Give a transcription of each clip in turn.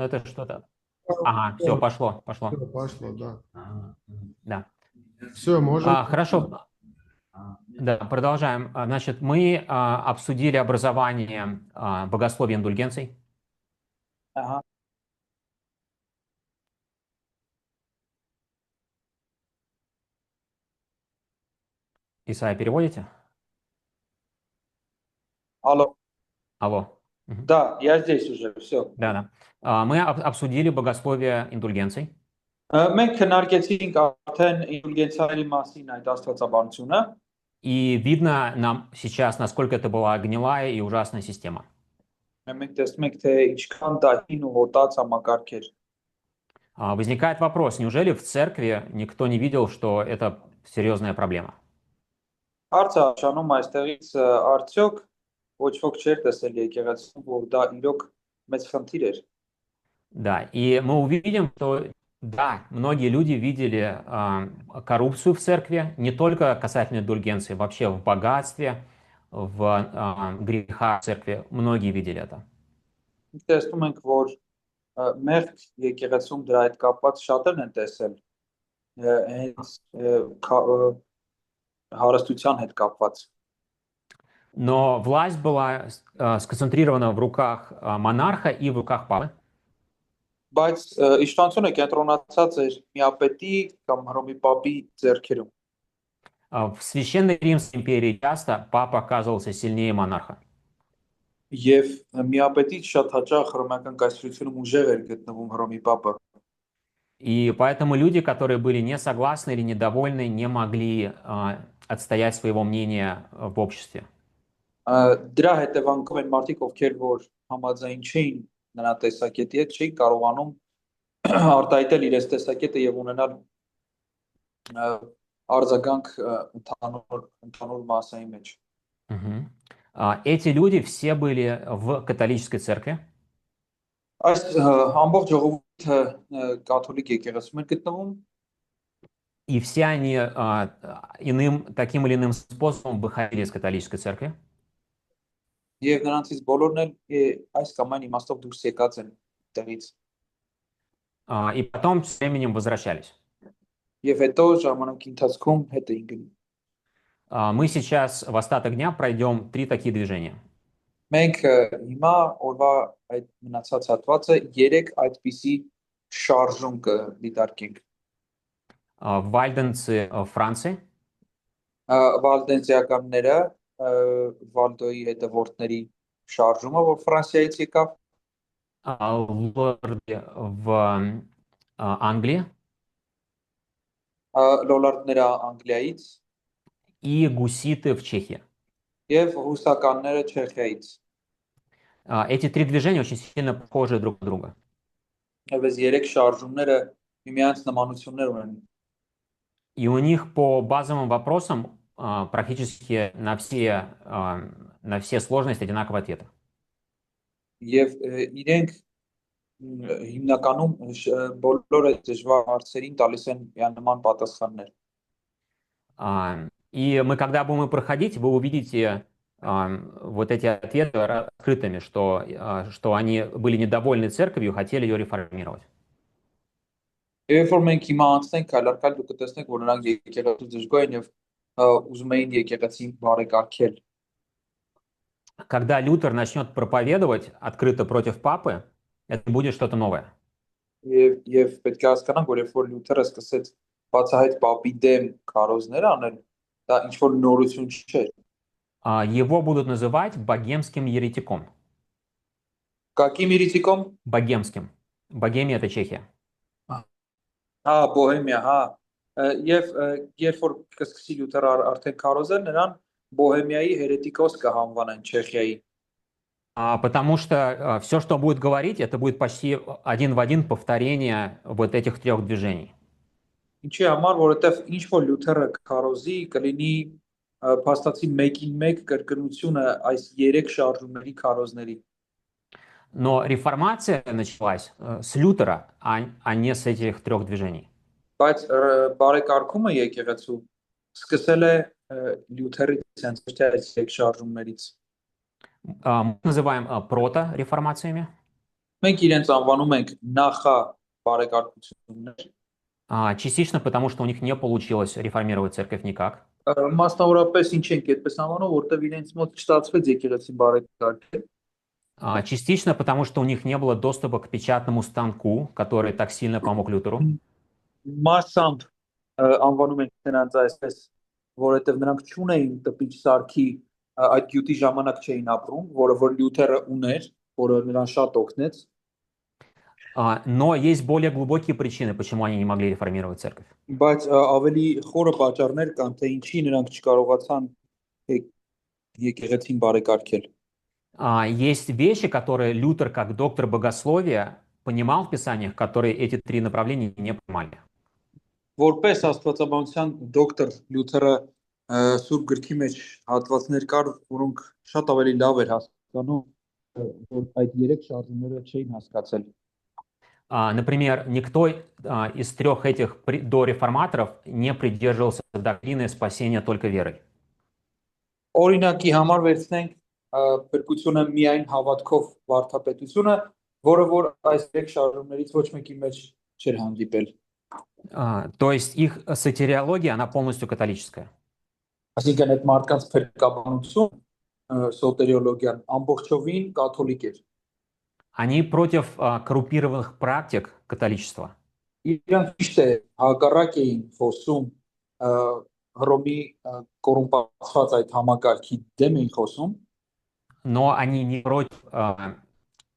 это что-то... Ага, все, пошло. Всё, пошло, да. Да. Все, можем. Хорошо. Да, продолжаем. Значит, мы обсудили образование богословия индульгенций. Ага. Исайя, переводите? Алло. Алло. Мгм. Да, я здесь уже, все. Да. Мы обсудили богословие индульгенций. Մենք քննարկեցինք արդեն ինդուլգենցիայի մասին այդ աստվածաբանությունը, И видно нам сейчас, насколько это была гнилая и ужасная система. մենք տեսնում ենք, թե ինչքան դա հին ու հոտած համակարգ էր։ Возникает вопрос, неужели в церкви никто не видел, что это серьезная проблема? Հարցը արժանում այստեղից արդյոք ոչ ոք չէր տեսել եկեղեցում, որ դա իրոք մեծ խնդիր էր։ Да, и мы увидим, что да, многие люди видели коррупцию в церкви, не только касательно индульгенции, вообще в богатстве, в грехах церкви. Многие видели это. Մենք տեսնում ենք, որ մեղք եկեղեցում դրա հետ կապված շատերն են տեսել, հենց հարստության հետ կապված։ Но власть была сконцентрирована в руках монарха и в руках папы. Բայց իշխանությունը կենտրոնացած էր միապետի կամ Հռոմի պապի ձեռքերում։ В Священной Римской империи часто папа оказывался сильнее монарха. Եվ միապետից շատ հաճախ հռոմեական կայսրությունում ուժեղ էր գտնվում Հռոմի պապը։ И поэтому люди, которые были не согласны или недовольны, не могли отстоять своего мнения в обществе. Դրա հետևանքով են մարդիկ, ովքեր որ համաձայն չէին նրա տեսակետի հետ, չէին կարողանում արտահայտել իրենց տեսակետը եւ ունենալ արձագանք ընդհանուր մասայի մեջ։ Мгм. Эти люди все были в католической церкви. Այս ամբողջ ժողովուրդը կաթոլիկ եկեղեցում են գտնվում И все они таким или иным способом выходили из католической церкви. եւ նրանցից բոլորն էլ այս կամ այն իմաստով դուրս եկած են տեղից։ И потом с временем возвращались. Եվ հետո ժամանակի ընթացքում հետ էին գնում։ Мы сейчас в остаток дня пройдем 3 такие движения. Մենք հիմա օրվա այդ մնացած հատվածը 3 այդպիսի շարժում կդիտարկենք։ Вальденцы в Франции, Վալդենսիականները Վալդոյի հետևորդների շարժումը, որ Ֆրանսիայից եկավ, лорды в Англии լոլարդները Անգլիայից и гуситы в Чехии. եւ հուսականները Չեխիայից։ Эти 3 движения очень сильно похожи друг на друга. Եվ այս 3 շարժումները միմյանց նմանություններ ունեն։ И у них по базовым вопросам практически на все сложности одинаковый ответ. Եվ իրենք հիմնականում բոլոր այդ դժվար հարցերին տալիս են նման պատասխաններ։ И мы, когда будем проходить, вы увидите вот эти ответы открытыми, что они были недовольны церковью, хотели ее реформировать. Երբ որ մենք հիմա անցնենք քայլ դուք կտեսնեք, որ նրանք եկեղեցու դժգոհ են եւ ուզում էին եկեղեցին բարեկարգել։ Когда Лютер начнет проповедовать открыто против папы, это будет что-то новое. Եվ պետք է հասկանանք, որ երբ որ Լյութերը սկսեց բացահայտ պապի դեմ քարոզներ անել, դա ինչ որ նորություն չէր։ Его будут называть богемским еретиком. Каким еретиком? Богемским. Богемия — это Чехия. Բոհեմիա, Եվ երբ որ կսկսի Լյութերը արդեն քարոզել, նրան Բոհեմիայի հերետիկոս կհանվանեն Չեխիայի։ Потому что все, что он будет говорить, это будет почти один в один повторение вот этих 3 движений. Ինչի համար, որովհետև ինչ որ Լյութերը քարոզի, կլինի փաստացի 1-1 կրկնությունը այս 3 շարժումների քարոզների։ Но реформация началась с Лютера, а не с этих 3 движений. Բայց բարեկարգումը եկեղեցու սկսել է Լյութերից, հենց ոչ թե այս 3 շարժումներից։ Мы называем прото-реформациями. Մենք իրենց անվանում ենք նախա բարեկարգություններ, Частично потому, что у них не получилось реформировать церковь никак. մասնավորապես ինչ ենք այդպես անվանում, որտեղ իրենց մոտ չստացվեց եկեղեցին բարեկարգել, Частично потому, что у них не было доступа к печатному станку, который так сильно помог Лютеру. մասամբ անվանում ենք նրանց այսպես, որովհետև նրանք չունեին տպիչ սարքի այդ գյուտի ժամանակ չէին ապրում, որը որ Լյութերը ուներ, որը նրան շատ օգնեց, Но есть более глубокие причины, почему они не могли реформировать церковь. բայց ավելի խորը պատճառներ կան, թե ինչի նրանք չկարողացան եկեղեցին բարեկարգել։ Есть вещи, которые Лютер, как доктор богословия, понимал в Писаниях, которые эти три направления не понимали. Որպես աստվածաբանության դոկտոր Լյութերը Սուրբ գրքի մեջ հատվածներ կար, որոնք շատ ավելի լավ էր հասկանում, որ այդ երեք շարժումները չէին հասկացել։ Например, никто из трех этих дореформаторов не придерживался доктрины спасения только верой. Օրինակի համար վերցնենք փրկությունը միայն հավատքով վարդապետությունը, որը որ այս երեք շարժումներից ոչ մեկի մեջ չէր հանդիպել։ То есть их сотириология, она полностью католическая. Այսինքն այդ մարդկանց փրկաբանություն, սոտերիոլոգիան ամբողջովին կաթոլիկ էր։ Они против коррумпированных практик католичества. Իրանք ճիշտ է հակառակ էին խոսում Հռոմի կոռումպացված այդ համակարգի դեմ էին խոսում, Но они не против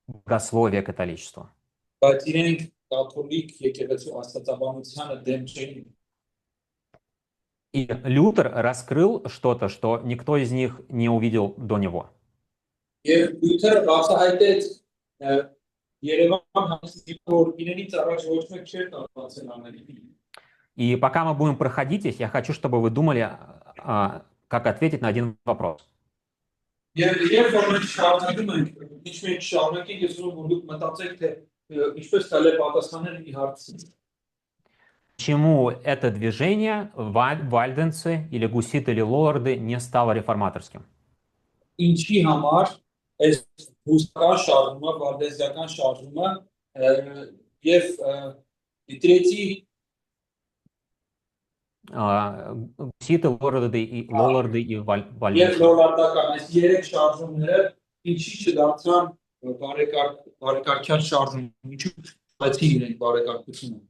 богословия католичества. բայց իրենք կաթոլիկ եկեղեցու աստվածաբանությանը դեմ չէին։ И Лютер раскрыл что-то, что никто из них не увидел до него. Եվ Լյութերը բացահայտեց Երևան հանձնի, որ իրենից առաջ ոչ մեկ չէր կարողացել անել։ И пока мы будем проходить их, я хочу, чтобы вы думали, как ответить на один вопрос. Եվ որ մենք շարունակում ենք, ինչ մենք շարունակենք, ես ուզում որ դուք մտածեք, թե ինչպես տալը պատասխանել մի հարցին։ Почему это движение, вальденцы или гуситы или лорды, не стало реформаторским? Ինչի համար այս հուստական շարժումը, վարդեզիական շարժումը եւ դրեցի Гуситы, лорды и եւ вальденцы. լոլարտական այս երեք շարժումները ինչի չդարձան բարեկարգյալ շարժում, ինչու բացի իրենք բարեկարգությունը։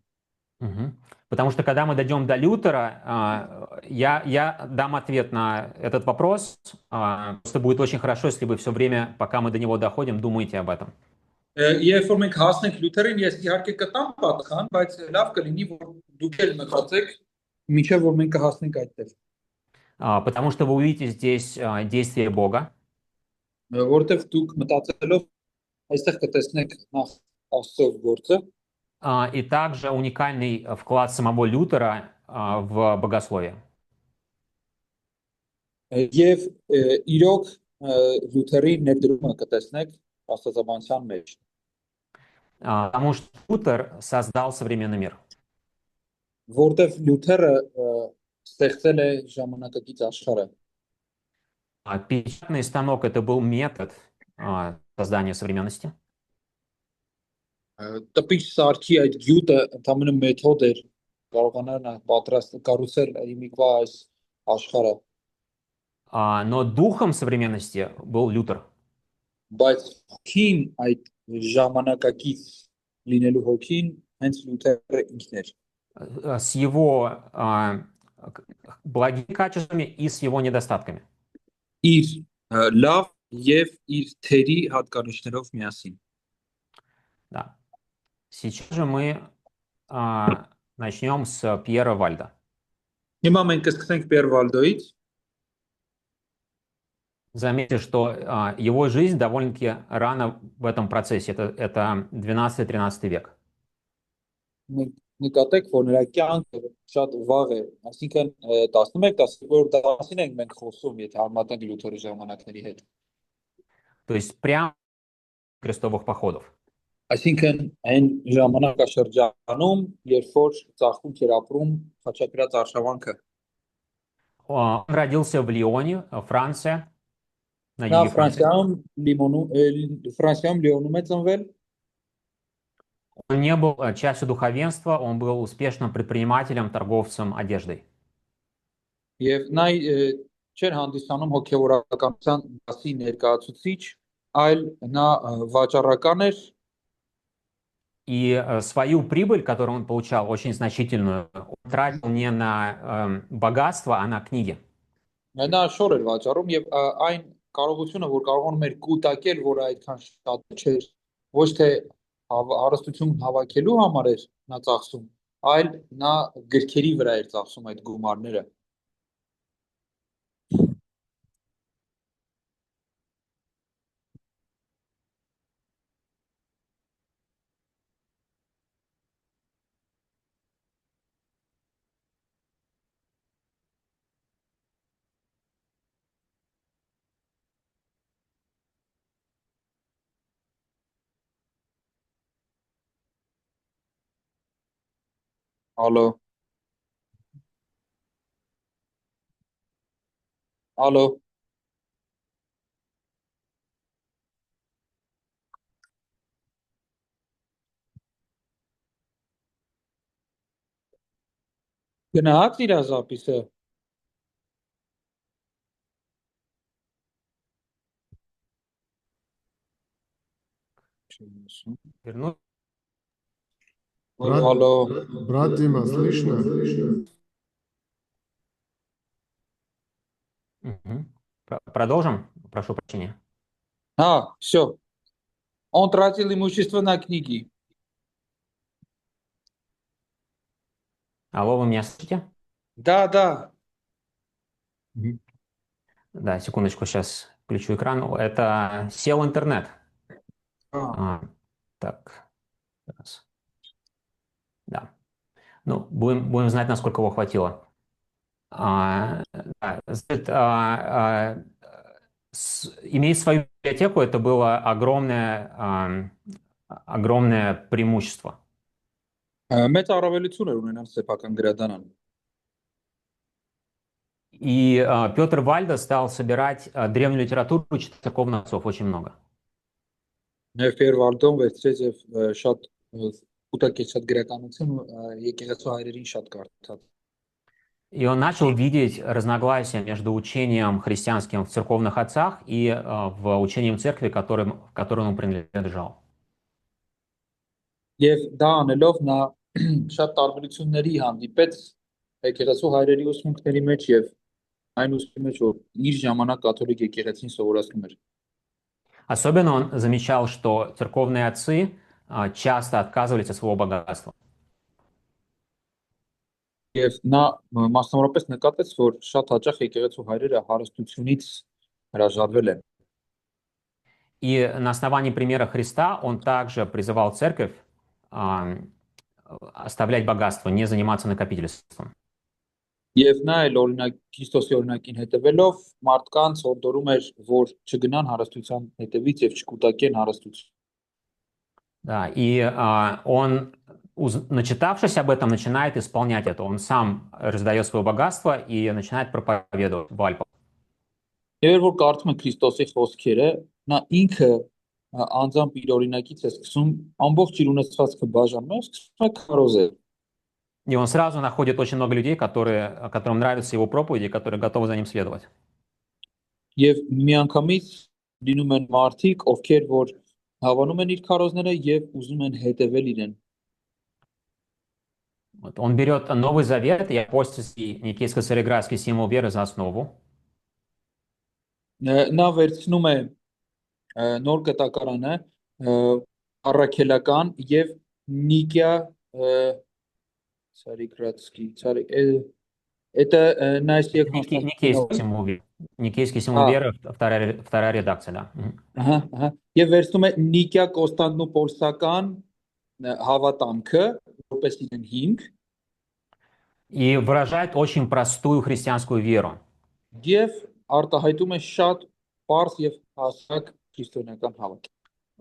Потому что когда мы дойдем до Лютера, я дам ответ на этот вопрос. Просто будет очень хорошо, если вы все время, пока мы до него доходим, думаете об этом. Երբ որ մենք հասնենք Լյութերին, ես իհարկե կտամ պատասխան, բայց լավ կլինի որ դուք էլ մտածեք, մինչև որ մենք կհասնենք այդտեղ։ Потому что вы увидите здесь действие Бога. Որտեվ дուք մտածելով այստեղ կտեսնեք նախ Աստծո գործը, И также уникальный вклад самого Лютера в богословие. Եվ իրոք Լյութերի ներդրումը կտեսնեք աստվածաբանության մեջ։ Потому что Лютер создал современный мир. Որտեվ Լյութերը ստեղծել է ժամանակակից աշխարհը։ Печатный станок — это был метод создания современности. Տպիչ սարքի այդ գյուտը ընդամենը մեթոդ էր կարողանալ պատրաստ կառուցել իմիկվա այս աշխարհը, Но духом современности был Лютер. բայց հոգին այդ ժամանակակից լինելու հոգին հենց Լյութերը ինքն էր, С его благими качествами и с его недостатками. իր լավ եւ իր թերի հատկանիշներով միասին։ Да. Сейчас же мы начнем с Пьера Вальда. Հիմա մենք կսկսենք Պիեր Վալդոից։ Заметьте, что его жизнь довольно-таки рано в этом процессе. Это 12-13 век. Մենք նկատենք, որ նրա կյանքը շատ վաղ է, այսինքն 11-12-րդ դարին ենք մենք խոսում, եթե համատենք Լյութերի ժամանակների հետ։ То есть прямо крестовых походов. Այսինքն այն ժամանակաշրջանում, երբ որ ծաղկունք էր ապրում խաչակրաց արշավանքը։ Он родился в Лионе, Франция, на Նա юге Франции. Ֆրանսիայում Լիոնում է ծնվել, Он не был частью духовенства, он был успешным предпринимателем, торговцем одеждой. Եվ նա չէր հանդիսանում հոգևորականության դասի ներկայացուցիչ, այլ նա վաճառական էր И свою прибыль, которую он получал, очень значительную, он тратил не на богатство, а на книги. նա շոր էր վաճառում եւ այն կարողությունը, որ կարողանում էր կուտակել, որ այդքան շատ չէր, ոչ թե հարստություն հավաքելու համար էր նա ծախսում, այլ նա գրքերի վրա էր ծախսում այդ գումարները։ Ալո։ Ալո։ Գնահատ իր զապիսը։ Верну- Ալո։ Брат Дима, слышно? Мгм. Продолжим? Прошу прощения. Всё. Он тратил имущество на книги. Алло, вы меня слышите? Да. Да, секундочку, сейчас включу экран. Это сел интернет. Так, раз. Да. Ну, будем знать, насколько его хватило. Да, значит, иметь свою библиотеку — это было огромное преимущество. Մեծ առավելություն էր ունենալ սեփական գրադարան։ И Петр Вальдо стал собирать древнюю литературу церковных отцов, очень много. Նեֆեր Վալդոն վերցրեց եւ շատ կուտակեց շատ գրականություն եկեղեցու հայրերին շատ կարդաց։ И он начал видеть разногласия между учением христианским в церковных отцах и в учением церкви, в которой он принадлежал. Եվ դա անելով նա շատ տարբերությունների հանդիպեց եկեղեցու հայրերի ուսմունքների մեջ եւ այն ուսմունքի մեջ, որ իր ժամանակ կաթոլիկ եկեղեցին սովորացնում էր։ Особенно он замечал, что церковные отцы часто отказывались от своего богатства. Եվ նա մասնավորապես նկատեց, որ շատ հաճախ եկեղեցու հայրերը հարստությունից հրաժարվել են։ И на основании примера Христа он также призывал церковь оставлять богатство, не заниматься накопительством. Եվ նա էլ օրինակ Քրիստոսի օրինակին հետևելով մարդկանց օրդորում էր, որ չգնան հարստության հետևից եւ չկուտակեն հարստություն։ Да, и он, начитавшись об этом, начинает исполнять это. Он сам раздает свое богатство и начинает проповедовать в Альпах. Եվ որ կարդում են Քրիստոսի խոսքերը, նա инքը անձամբ իր օրինակից է սկսում ամբողջ իր ունեցվածքը բաժանում է, սկսում է քարոզել։ И он сразу находит очень много людей, которым нравятся его проповеди, которые готовы за ним следовать. Եվ միանգամից լինում են մարդիկ, ովքեր որ հավանում են իր քարոզները եւ ուզում են հետևել իրեն։ Вот. Он берет Новый Завет и апостольский никейско-цареградский символ веры за основу. Նա վերցնում է նոր կտակարանը, առաքելական եւ Նիկիա Цареградский, это Найсия Константинополь. Никейский символ веры, вторая редакция, да. Ահա։ Եվ վերցնում է Նիկիա Կոստանդնուպոլսական հավատամքը, որպես իրեն հիմք, и выражает очень простую христианскую веру. Եվ արտահայտում է շատ պարզ եւ հասարակ քրիստոնեական հավատ։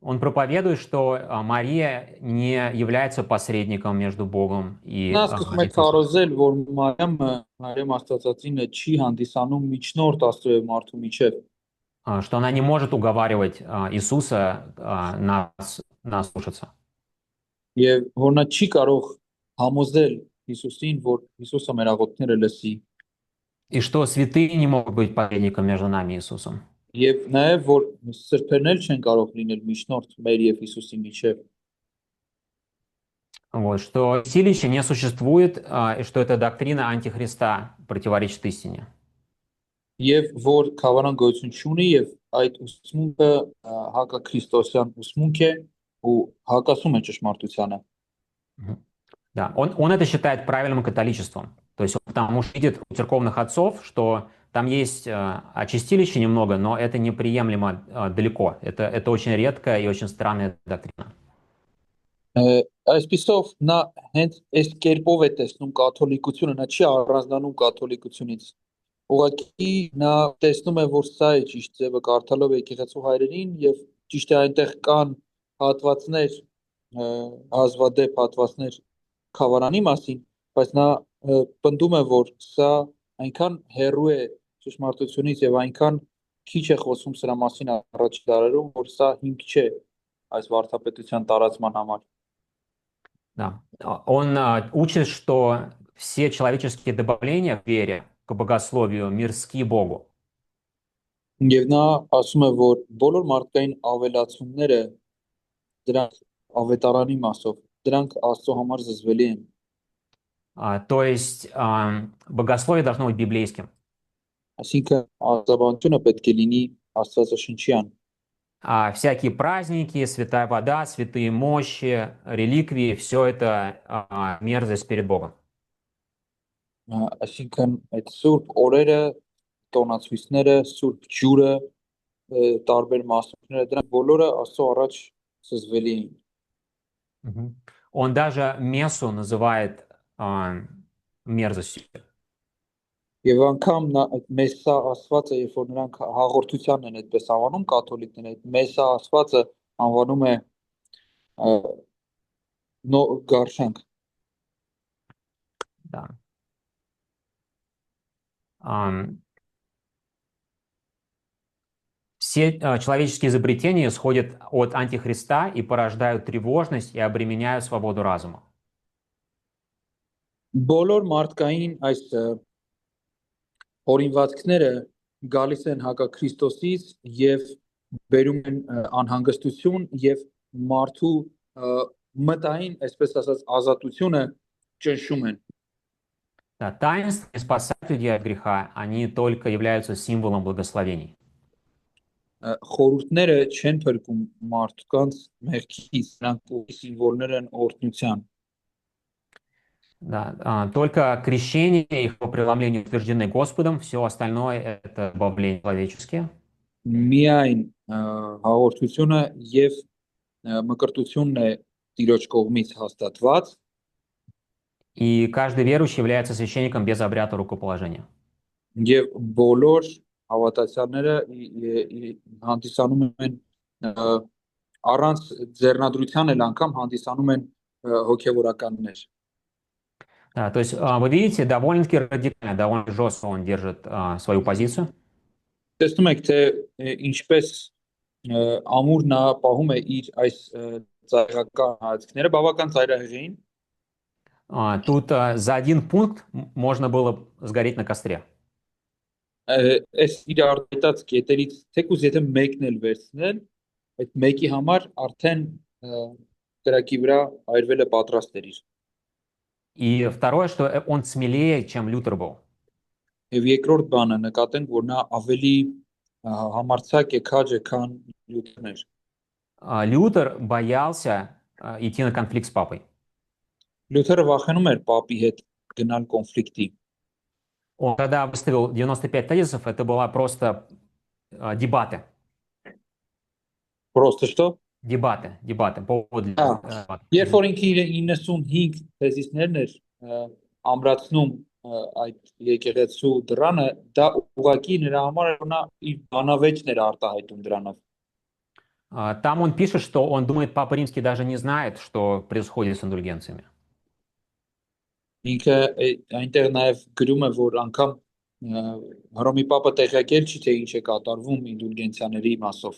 Он проповедует, что Мария не является посредником между Богом и Նա սկսում է քարոզել, որ Մարիամ Աստվածածինը չի հանդիսանում միջնորդ Աստծո եւ մարդու միջեւ, что она не может уговаривать Иисуса нас слушаться. Եվ որ նա չի կարող համոզել Հիսուսին, որ Հիսուսը մեր աղոթքները լսի, И что святые не могут быть посредником между нами и Иисусом. եւ նաեւ որ սրբերն էլ չեն կարող լինել միջնորդ մեր եւ Հիսուսի միջեւ, Вот, что святилища не существует, и что эта доктрина антихриста противоречит истине. եւ որ քավանան գոյություն չունի եւ այդ ուսմունքը հակաքրիստոսյան ուսմունք է ու հակասում է ճշմարտությանը։ Мгм. Да, он это считает правильным католичеством. То есть он потому что видит у церковных отцов, что там есть очистилища немного, но это неприемлемо далеко. Это очень редкая и очень странная доктрина. Այսպիսով նա հենց այս կերպով է տեսնում կաթոլիկությունը, նա չի առանձնանում կաթոլիկությունից։ Ուղղակի նա տեսնում է, որ սա է ճիշտ ձևը կարդալով եկեղեցու հայրերին եւ ճիշտ է այնտեղ կան հատվածներ, հազվադեպ հատվածներ քավանանի մասին, բայց նա պնդում է, որ սա այնքան հեռու է ճշմարտությունից եւ այնքան քիչ է խոսում սրա մասին առաջ դարերում, որ սա հիմք չէ այս վարդապետության տարածման համար։ Да. Он учит, что все человеческие добавления в вере к богословию мирски Богу. Եվ նա ասում է, որ բոլոր մարդկային ավելացումները դրանք ավետարանի մասով, դրանք Աստծո համար զզվելի են։ То есть богословие должно быть библейским. Այսինքն աստվածությունը պետք է լինի աստվածաշնչյան։ А всякие праздники, святая вода, святые мощи, реликвии, все это мерзость перед Богом. Այսինքն այդ սուրբ օրերը, տոնացույցները, սուրբ ջուրը, տարբեր մասնիկները, դրանք բոլորը Աստծո առաջ զզվելի են։ Мгм. Он даже мессу называет мерзостью. Եվ անգամ նա այդ մեսա ասվածը, երբ որ նրանք հաղորդությանն են այդպես անվանում կաթոլիկները, այդ մեսա ասվածը անվանում է գարշանք։ Да. Все человеческие изобретения исходят от антихриста и порождают тревожность и обременяют свободу разума. Բոլոր մարդկային այս օրինվածքները գալիս են հակաքրիստոսից եւ բերում են անհանգստություն եւ մարդու մտային, այսպես ասած, ազատությունը ճնշում են։ Да, таинства не спасают людей от греха, они только являются символом благословений. Խորհուրդները չեն փրկում մարդկանց մեղքից, նրանք սիմվոլներ են օրհնության։ Да, только крещение и его преломление утверждены Господом, все остальное это добавления человеческие. Միայն հաղորդությունը եւ մկրտությունն է Տիրոջ կողմից հաստատված И каждый верующий является священником без обряда рукоположения. եւ բոլոր հավատացյալները հանդիսանում են առանց ձեռնադրության էլ անգամ հանդիսանում են հոգեվորականներ։ Да, то есть вы видите, довольно-таки радикально, довольно жестко он держит свою позицию. Տեսնում եք թե ինչպես ամուր նա պահում է իր այս ծայրական հայացքները, բավական ծայրահեղին։ Тут за один пункт можно было сгореть на костре. Այս իր արտահայտած կետերից թեկուզ եթե մեկն էլ վերցնել, այդ մեկի համար արդեն կրակի վրա այրվելը պատրաստ էր իր։ И второе, что он смелее, чем Лютер был. Եվ երկրորդ բանը նկատենք, որ նա ավելի համարձակ է, քաջ է, քան Լյութերն էր։ Лютер боялся идти на конфликт с папой. Լյութերը վախենում էր պապի հետ գնալ կոնֆլիկտի։ Он когда выставил 95 тезисов, это была просто дебаты. Պրոստը что? Дебаты. Повод для дебатов. Երբ որ ինքը իր 95 թեզիսներն էր ամրացնում այդ եկեղեցու դրանը, դա ուղղակի նրա համար էր, նա իր բանավեճն էր արտահայտում դրանով։ Там он пишет, что он думает, Папа Римский даже не знает, что происходит с индульгенциями. Ինքը այնտեղ նաև գրում է, որ անգամ Հռոմի պապը տեղյակ չի, թե ինչ է կատարվում ինդուլգենցիաների մասով։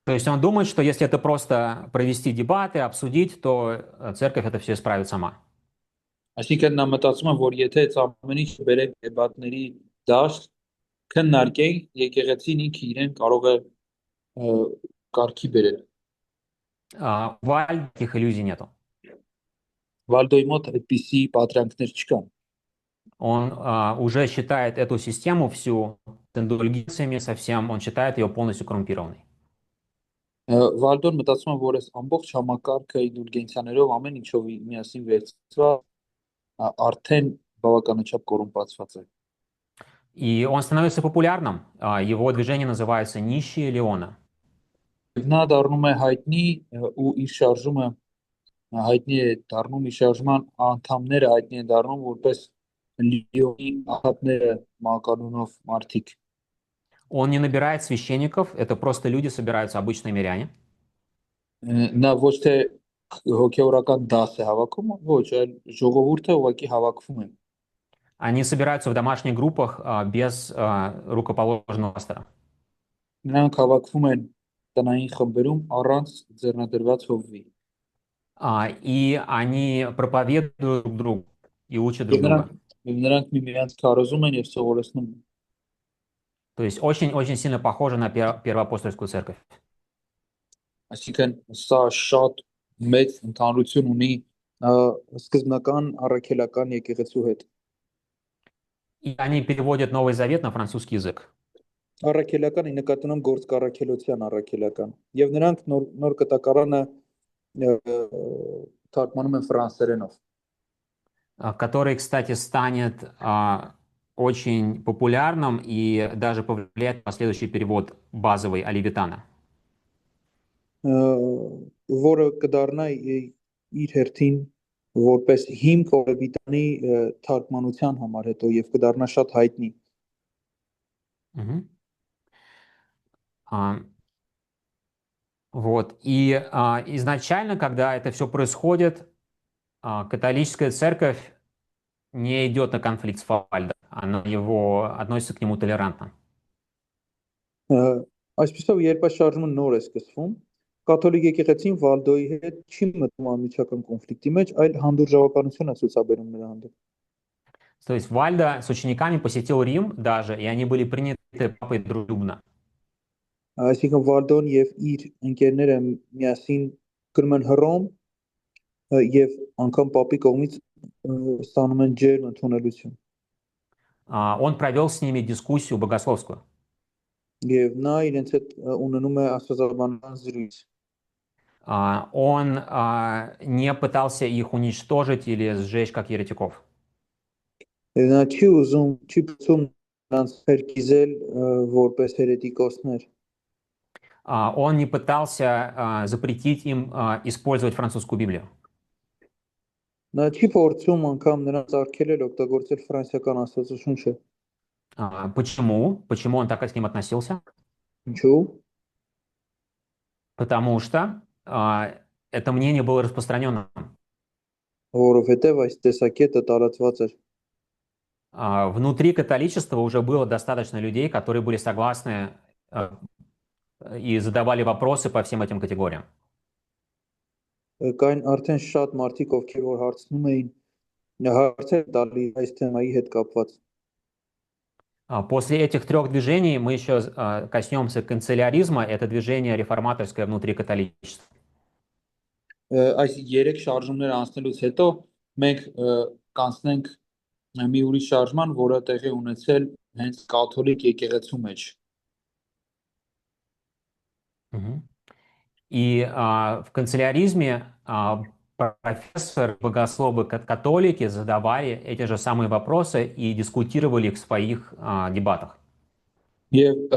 То есть он думает, что если это просто провести дебаты, обсудить, то церковь это все исправит сама. Այսինքն նա մտածում է, որ եթե այս ամեն ինչ բերենք դեպատների դաշտ, քննարկենք, եկեղեցին ինքը իրեն կարող է կարգի բերել։ У Вальда таких иллюзий нету. Վալդոյի մոտ այդպիսի պատրանքներ չկան։ Он уже считает эту систему всю с индульгенциями совсем, он считает ее полностью коррумпированной. Վալդոն մտածում է, որ այս ամբողջ համակարգը ինդուլգենցիաներով ամեն ինչով միասին վերցված արդեն բավականաչափ կոռումպացված է։ И он становится популярным. Его движение называется «Нищие Леона». Նա դառնում է հայտնի ու իր շարժումը հայտնի է դառնում, իր շարժման անդամները հայտնի են դառնում որպես Լիոնի ահաբները մականունով մարդիկ։ Он не набирает священников, это просто люди, собираются обычные миряне. Նա ոչ թե հոգեորական դաս է հավաքում, ոչ, այլ ժողովուրդը ուղղակի հավաքվում են։ Они собираются в домашних группах без рукоположенного пастора. Նրանք հավաքվում են տնային խմբերում առանց ձեռնադրված հովվի։ И они проповедуют друг другу и учат друг Եվ друга. նրանք միմյանց քարոզում են եւ սովորեցնում են։ То есть очень-очень сильно похоже на первоапостольскую церковь. Այսինքն սա շատ մեծ ընդհանրություն ունի սկզբնական առաքելական եկեղեցու հետ։ И они переводят Новый Завет на французский язык. Առաքելականի նկատառում գործկառաքելության առաքելական եւ նրանք նոր կտակարանը թարգմանում են ֆրանսերենով, который, кстати, станет очень популярным и даже повлияет на последующий перевод базовый Оливитана. որը կդառնա իր հերթին որպես հիմք Օլևիտանի թարգմանության համար հետո եւ կդառնա շատ հայտնի։ Вот. И изначально, когда это все происходит, католическая церковь не идет на конфликт с Вальдом, она относится к нему толерантно. Այսպեսով երբ այս շարժումը нոր է սկսվում, կաթոլիկ եկեղեցին Վալդոյի հետ չի մտնում անմիջական կոնֆլիկտի մեջ, այլ հանդուրժողականություն է ցուցաբերում նրա հանդեպ։ То есть Вальда с учениками посетил Рим даже, и они были приняты папой дружелюбно. Այսինքն Վալդոն եւ իր ընկերները միասին գնում են Հռոմ եւ անգամ պապի կողմից ստանում են ջերմ ընդունելություն։ Он провел с ними дискуссию богословскую. Եվ նա իրենց հետ ունենում է աստվածաբանական զրույց։ Он не пытался их уничтожить или сжечь как еретиков. Նա չի ուզում, չի փորձում նրանց փրկիզել որպես հերետիկոսներ։ Он не пытался запретить им использовать французскую Библию. Նա չի փորձում անգամ նրանց արգելել օգտագործել ֆրանսիական աստվածաշունչը։ Почему? Почему он так к ним относился? Ինչու՞։ Потому что это мнение было распространенным. Որովհետև այս տեսակետը տարածված էր։ Внутри католичества уже было достаточно людей, которые были согласны и задавали вопросы по всем этим категориям. Կային արդեն շատ մարդիկ, ովքեր որ հարցնում էին հարցեր տալի այս թեմայի հետ կապված։ После этих трех движений мы еще коснемся канцеляризма. Это движение реформаторское внутри католичества. Այս երեք շարժումները անցնելուց հետո մենք կանցնենք մի ուրիշ շարժման, որը տեղի ունեցել հենց կաթոլիկ եկեղեցու մեջ։ И в канцеляризме профессоры, богословы, католики задавали эти же самые вопросы и дискутировали их в своих дебатах. Եվ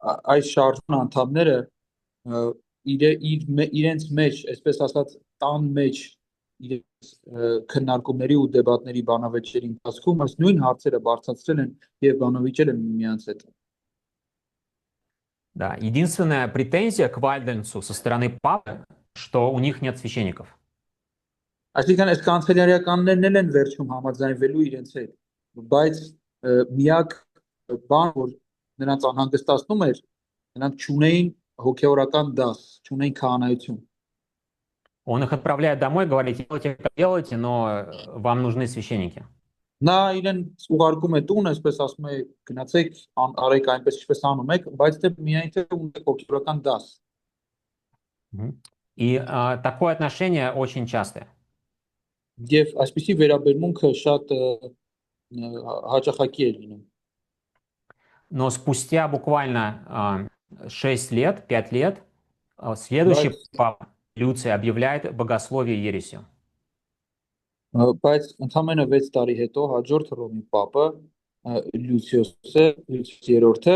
այս շարժման անդամները իրենց մեջ, այսպես ասած, տան մեջ իրենց քննարկումների ու դեբատների բանավեճերի ընթացքում այս նույն հարցերը բարձրացրել են եւ բանավիճել են միմյանց հետ։ Да, единственная претензия к Вальденцу со стороны папы, что у них нет священников. Այսինքն այս կանցելարիականներն էլ են վերջում համաձայնվելու իրենց հետ, բայց միակ բան որ նրանց անհանգստացնում էր, նրանք չունեին հոգեորական դաս, չունեն քահանայություն։ Он их отправляет домой, говорит, делайте, как делаете, но вам нужны священники. Նա իրեն ուղարկում է տուն, այսպես ասում է, գնացեք, արեք այնպես ինչպես անում եք, բայց դե միայն թե ունեք հոգեորական դաս։ И такое отношение очень частое. Եվ այսպիսի վերաբերմունքը շատ հաճախակի է լինում։ Но спустя буквально 6 лет, 5 лет, следующий папа Люций объявляет богословие ересью. Բայց ընդամենը 6 տարի հետո հաջորդ Հռոմի պապը Լյուցիոսը, Լյուցիոս III-ը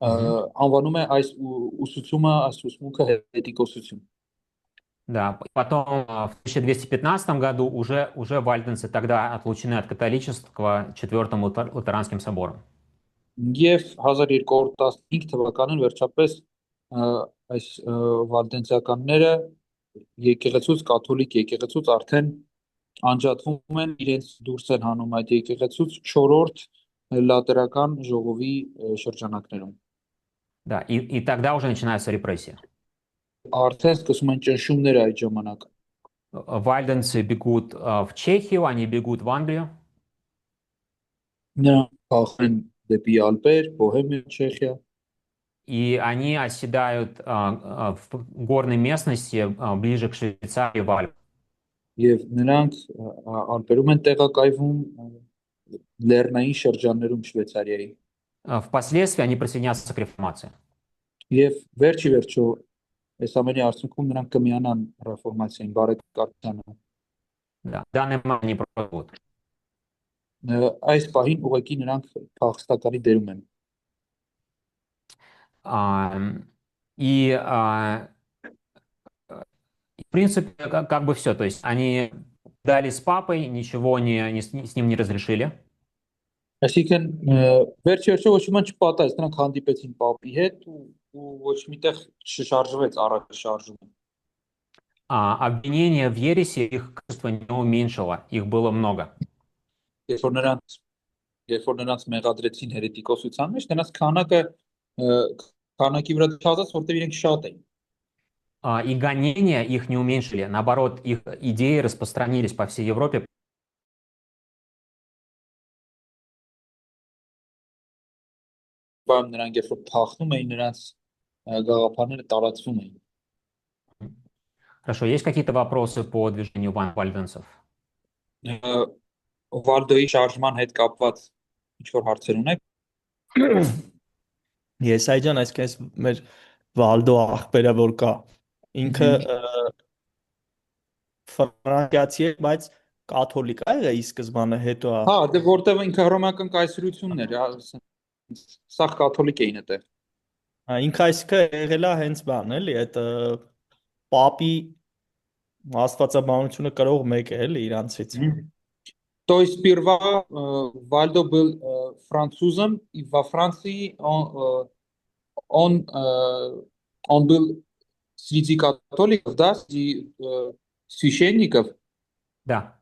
անվանում է այս ուսուցումը, այս ուսմունքը հերետիկոսություն։ Да, потом в 1215 году уже вальденцы тогда отлучены от католичества Четвертым Лутеранским собором. Եվ 1215 թվականին վերջապես այս վալդենցիականները եկեղեցուց կաթոլիկ եկեղեցուց արդեն անջատվում են, իրենց դուրս են հանում այդ եկեղեցուց 4-րդ լատերական ժողովի շրջանակներում։ Да, и тогда уже начинается репрессия. Արդեն սկսում են ճնշումները այդ ժամանակ։ Вальденцы бегут в Чехию, они бегут в Англию. Նրանք փախնում են դեպի Ալպեր, Բոհեմիա, Չեխիա։ И они оседают в горной местности ближе к Швейцарии, в Альпах. Եվ նրանք Ալպերում են տեղակայվում լեռնային շրջաններում Շվեյցարիայի։ Впоследствии они присоединятся к реформации. Եվ վերջի վերջո այս ամենի արդյունքում նրանք կմիանան ռեֆորմացիային, բարեկարգությանը։ Да, в данный момент они пройдут. Այս пահին ուղղակի նրանք փախստականի դերում են։ И в принципе, как бы все. То есть они дали с папой, ничего с ним не разрешили. Այսինքն վերջի վերջո ոչ մի չպատահեց, նրանք հանդիպեցին պապի հետ ու ոչ միտեղ չշարժվեց առաջ շարժումը։ Обвинение в ереси их количество не уменьшило, их было много. Երբ որ նրանց մեղադրեցին հերետիկոսության մեջ, նրանց քանակի վրա չազած, որտեղ իրենք շատ էին։ И гонения их не уменьшили, наоборот, их идеи распространились по всей Европе. Նրանք երբ որ փախնում էին, նրանց գաղափարները տարածվում էին։ Хорошо, есть какие-то вопросы по движению вальденцев? Վալդոյի շարժման հետ կապված ինչ որ հարցեր ունեք։ Ես այջան այսպես մեր Վալդո ախպերը որ կա ինքը ֆրանկիացի է, բայց կաթոլիկ է եղել ի սկզբանե հետո։ Հա, դե որտեղ ինքը հռոմեական կայսրությունն էր, սա կաթոլիկ էին այդտեղ։ Ինքը այսինքն եղել է հենց բան էլի, այդ պապի աստվածաբանությունը կրող մեկ է էլի իրանցից։ То есть сперва Вальдо был французом, и во Франции он был среди католиков, да, среди священников. Да.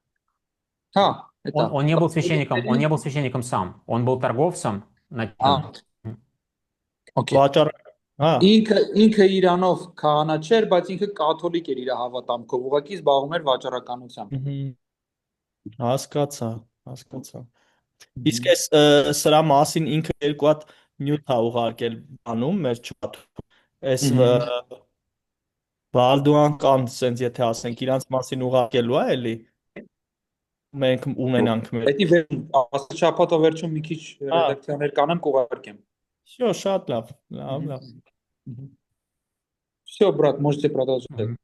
Это. Он не был священником сам, он был торговцем. Окей. Ինքը Իրանով քահանա չէր, բայց ինքը կաթոլիկ էր իր հավատամքով, ուղղակի զբաղվում էր վաճառականությամբ։ Հասկացա։ Իսկ այս սրա մասին ինքը երկու հատ նյութ է ուղարկել բանում մեր չաթում։ Այս Վալդուան կան sense եթե ասենք իրանց մասին ուղարկելու է էլի։ Մենք ունենանք մեր։ Դա շաբաթը վերջում մի քիչ ռեդակցիաներ կանեմ կուղարկեմ։ Всё, շատ լավ։ Всё, брат, можете продолжать.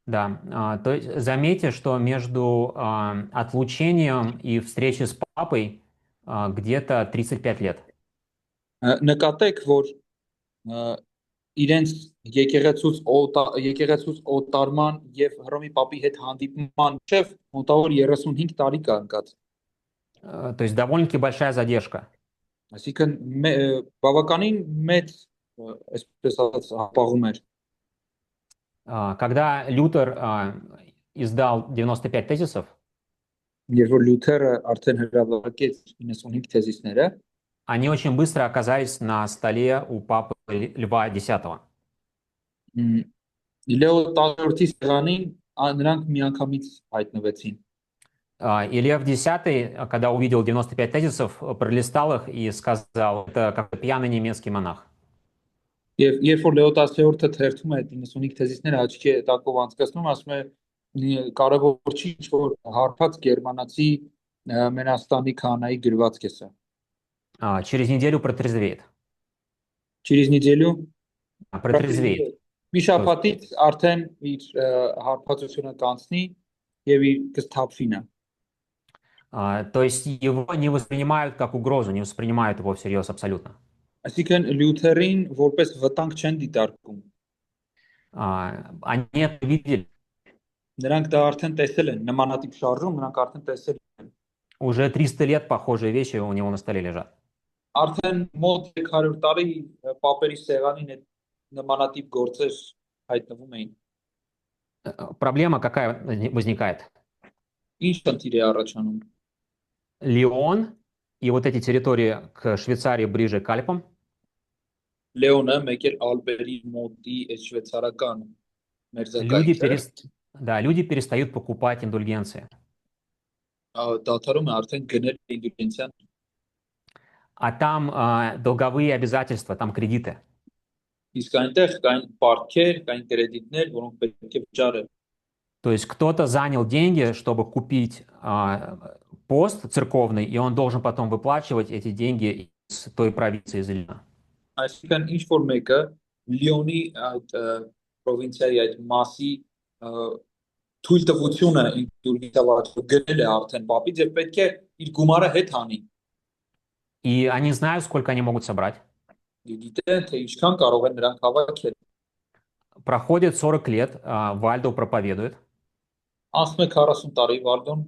Да, то есть заметьте, что между отлучением и встречей с папой где-то 35 лет. Նկատեք, որ իրենց եկեղեցուց օտարման եւ Հռոմի պապի հետ հանդիպման շեվ մոտավոր 35 տարի կա ընկած։ То есть довольно-таки большая задержка. Այսինքն բավականին մեծ այսպես ասած ապահում էր։ Когда Лютер издал 95 тезисов, երբ որ Լյութերը արդեն հրապարակեց 95 թեզիսները, они очень быстро оказались на столе у папы Льва X. Լեո 10-րդի սեղանին նրանք միանգամից հայտնվեցին։ И Лев X, когда увидел 95 тезисов, пролистал их и сказал, это как пьяный немецкий монах. Եվ երբ որ Լեո 10-րդը թերթում է այդ 95 թեզիսները աչքի է տակով անցկացնում, ասում է կարևոր չի ինչ որ հարբած գերմանացի Մենաստանի քահանայի գրվածք է սա։ Через неделю протрезвеет. Через неделю Протрезвеет. մի շաբաթից արդեն իր հարբածությունը կանցնի եւ իր կսթափվի նա։ То есть его не воспринимают как угрозу, не воспринимают его всерьез абсолютно. Այսինքն Լյութերին որպես վտանգ չեն դիտարկում։ Они это видели. Նրանք դա արդեն տեսել են, նմանատիպ շարժում նրանք արդեն տեսել են։ Уже 300 лет похожие вещи у него на столе лежат. Արդեն մոտ 300 տարի պապերի սեղանին այդ նմանատիպ գործեր հայտնվում էին։ Проблема какая возникает? Ինչ խնդիր է առաջանում։ Лион и вот эти территории к Швейцарии ближе к Альпам, Լեոնը մեկ էլ Ալպերի մոտի այդ շվեյցարական մերձակայքը люди перестают покупать индульгенции. դադարում է արդեն գնել ինդուլգենցիան, А там долговые обязательства, там кредиты. իսկ այնտեղ կային պարտքեր, կային կրեդիտներ, որոնք պետք է վճարել։ То есть кто-то занял деньги, чтобы купить пост церковный, и он должен потом выплачивать эти деньги из той провинции из Ильина. Այսինքն ինչ որ մեկը Լիոնի այդ պրովինցիայի այդ մասի թույլտվությունը ինդուլգենցիա գնել է արդեն պապից եւ պետք է իր գումարը հետ անի։ И они знают, сколько они могут собрать. Գիտեն թե ինչքան կարող են նրանք հավաքել։ Проходит 40 лет, Вальдо проповедует. Անցնում է 40 տարի Վալդոն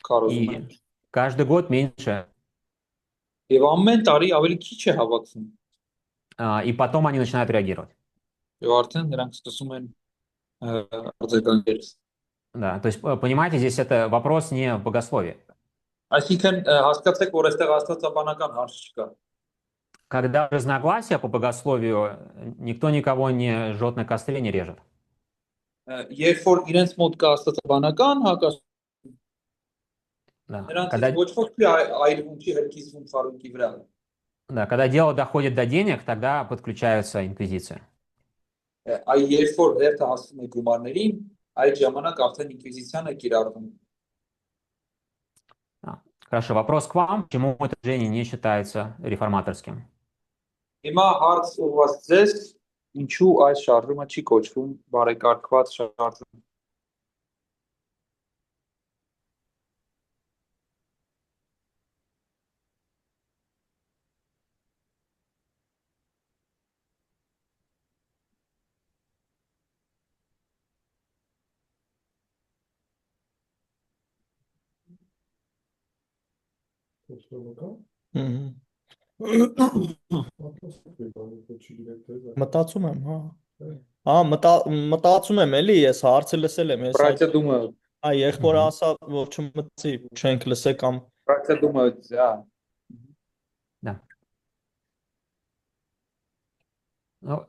քարոզում է։ И каждый год меньше. Եվ ամեն տարի ավելի քիչ է հավաքվում։ И потом они начинают реагировать. Եվ արդեն նրանք սկսում են արձագանքել։ Да, то есть, понимаете, здесь это вопрос не в богословии. Այսինքն հասկացեք, որ այստեղ աստվածաբանական հարց չկա։ Когда разногласия по богословию, никто никого не жжет на костре, не режет. Երբ որ իրենց мод կա աստվածաբանական հակասություն, նրանց ոչ ոք չի այրվում, չի հրկիզվում խարույկի վրա։ Да, когда дело доходит до денег, тогда подключается инквизиция. Այ երբ որ հերթը հասնում է գումարներին, այդ ժամանակ արդեն ինկվիզիցիան է կիրառվում։ Хорошо, вопрос к вам. Почему это движение не считается реформаторским? Հիմա հարց ուղղված ձեզ, ինչու այս շարժումը չի կոչվում բարեկարգված շարժում։ Մտածում եմ, հա։ Մտածում եմ էլի, ես հարցը լսել եմ, ես Պրոցեդումը, եղբորը ասա, որ չմտածի, չենք լսե կամ պրոցեդումը, Да. Ну,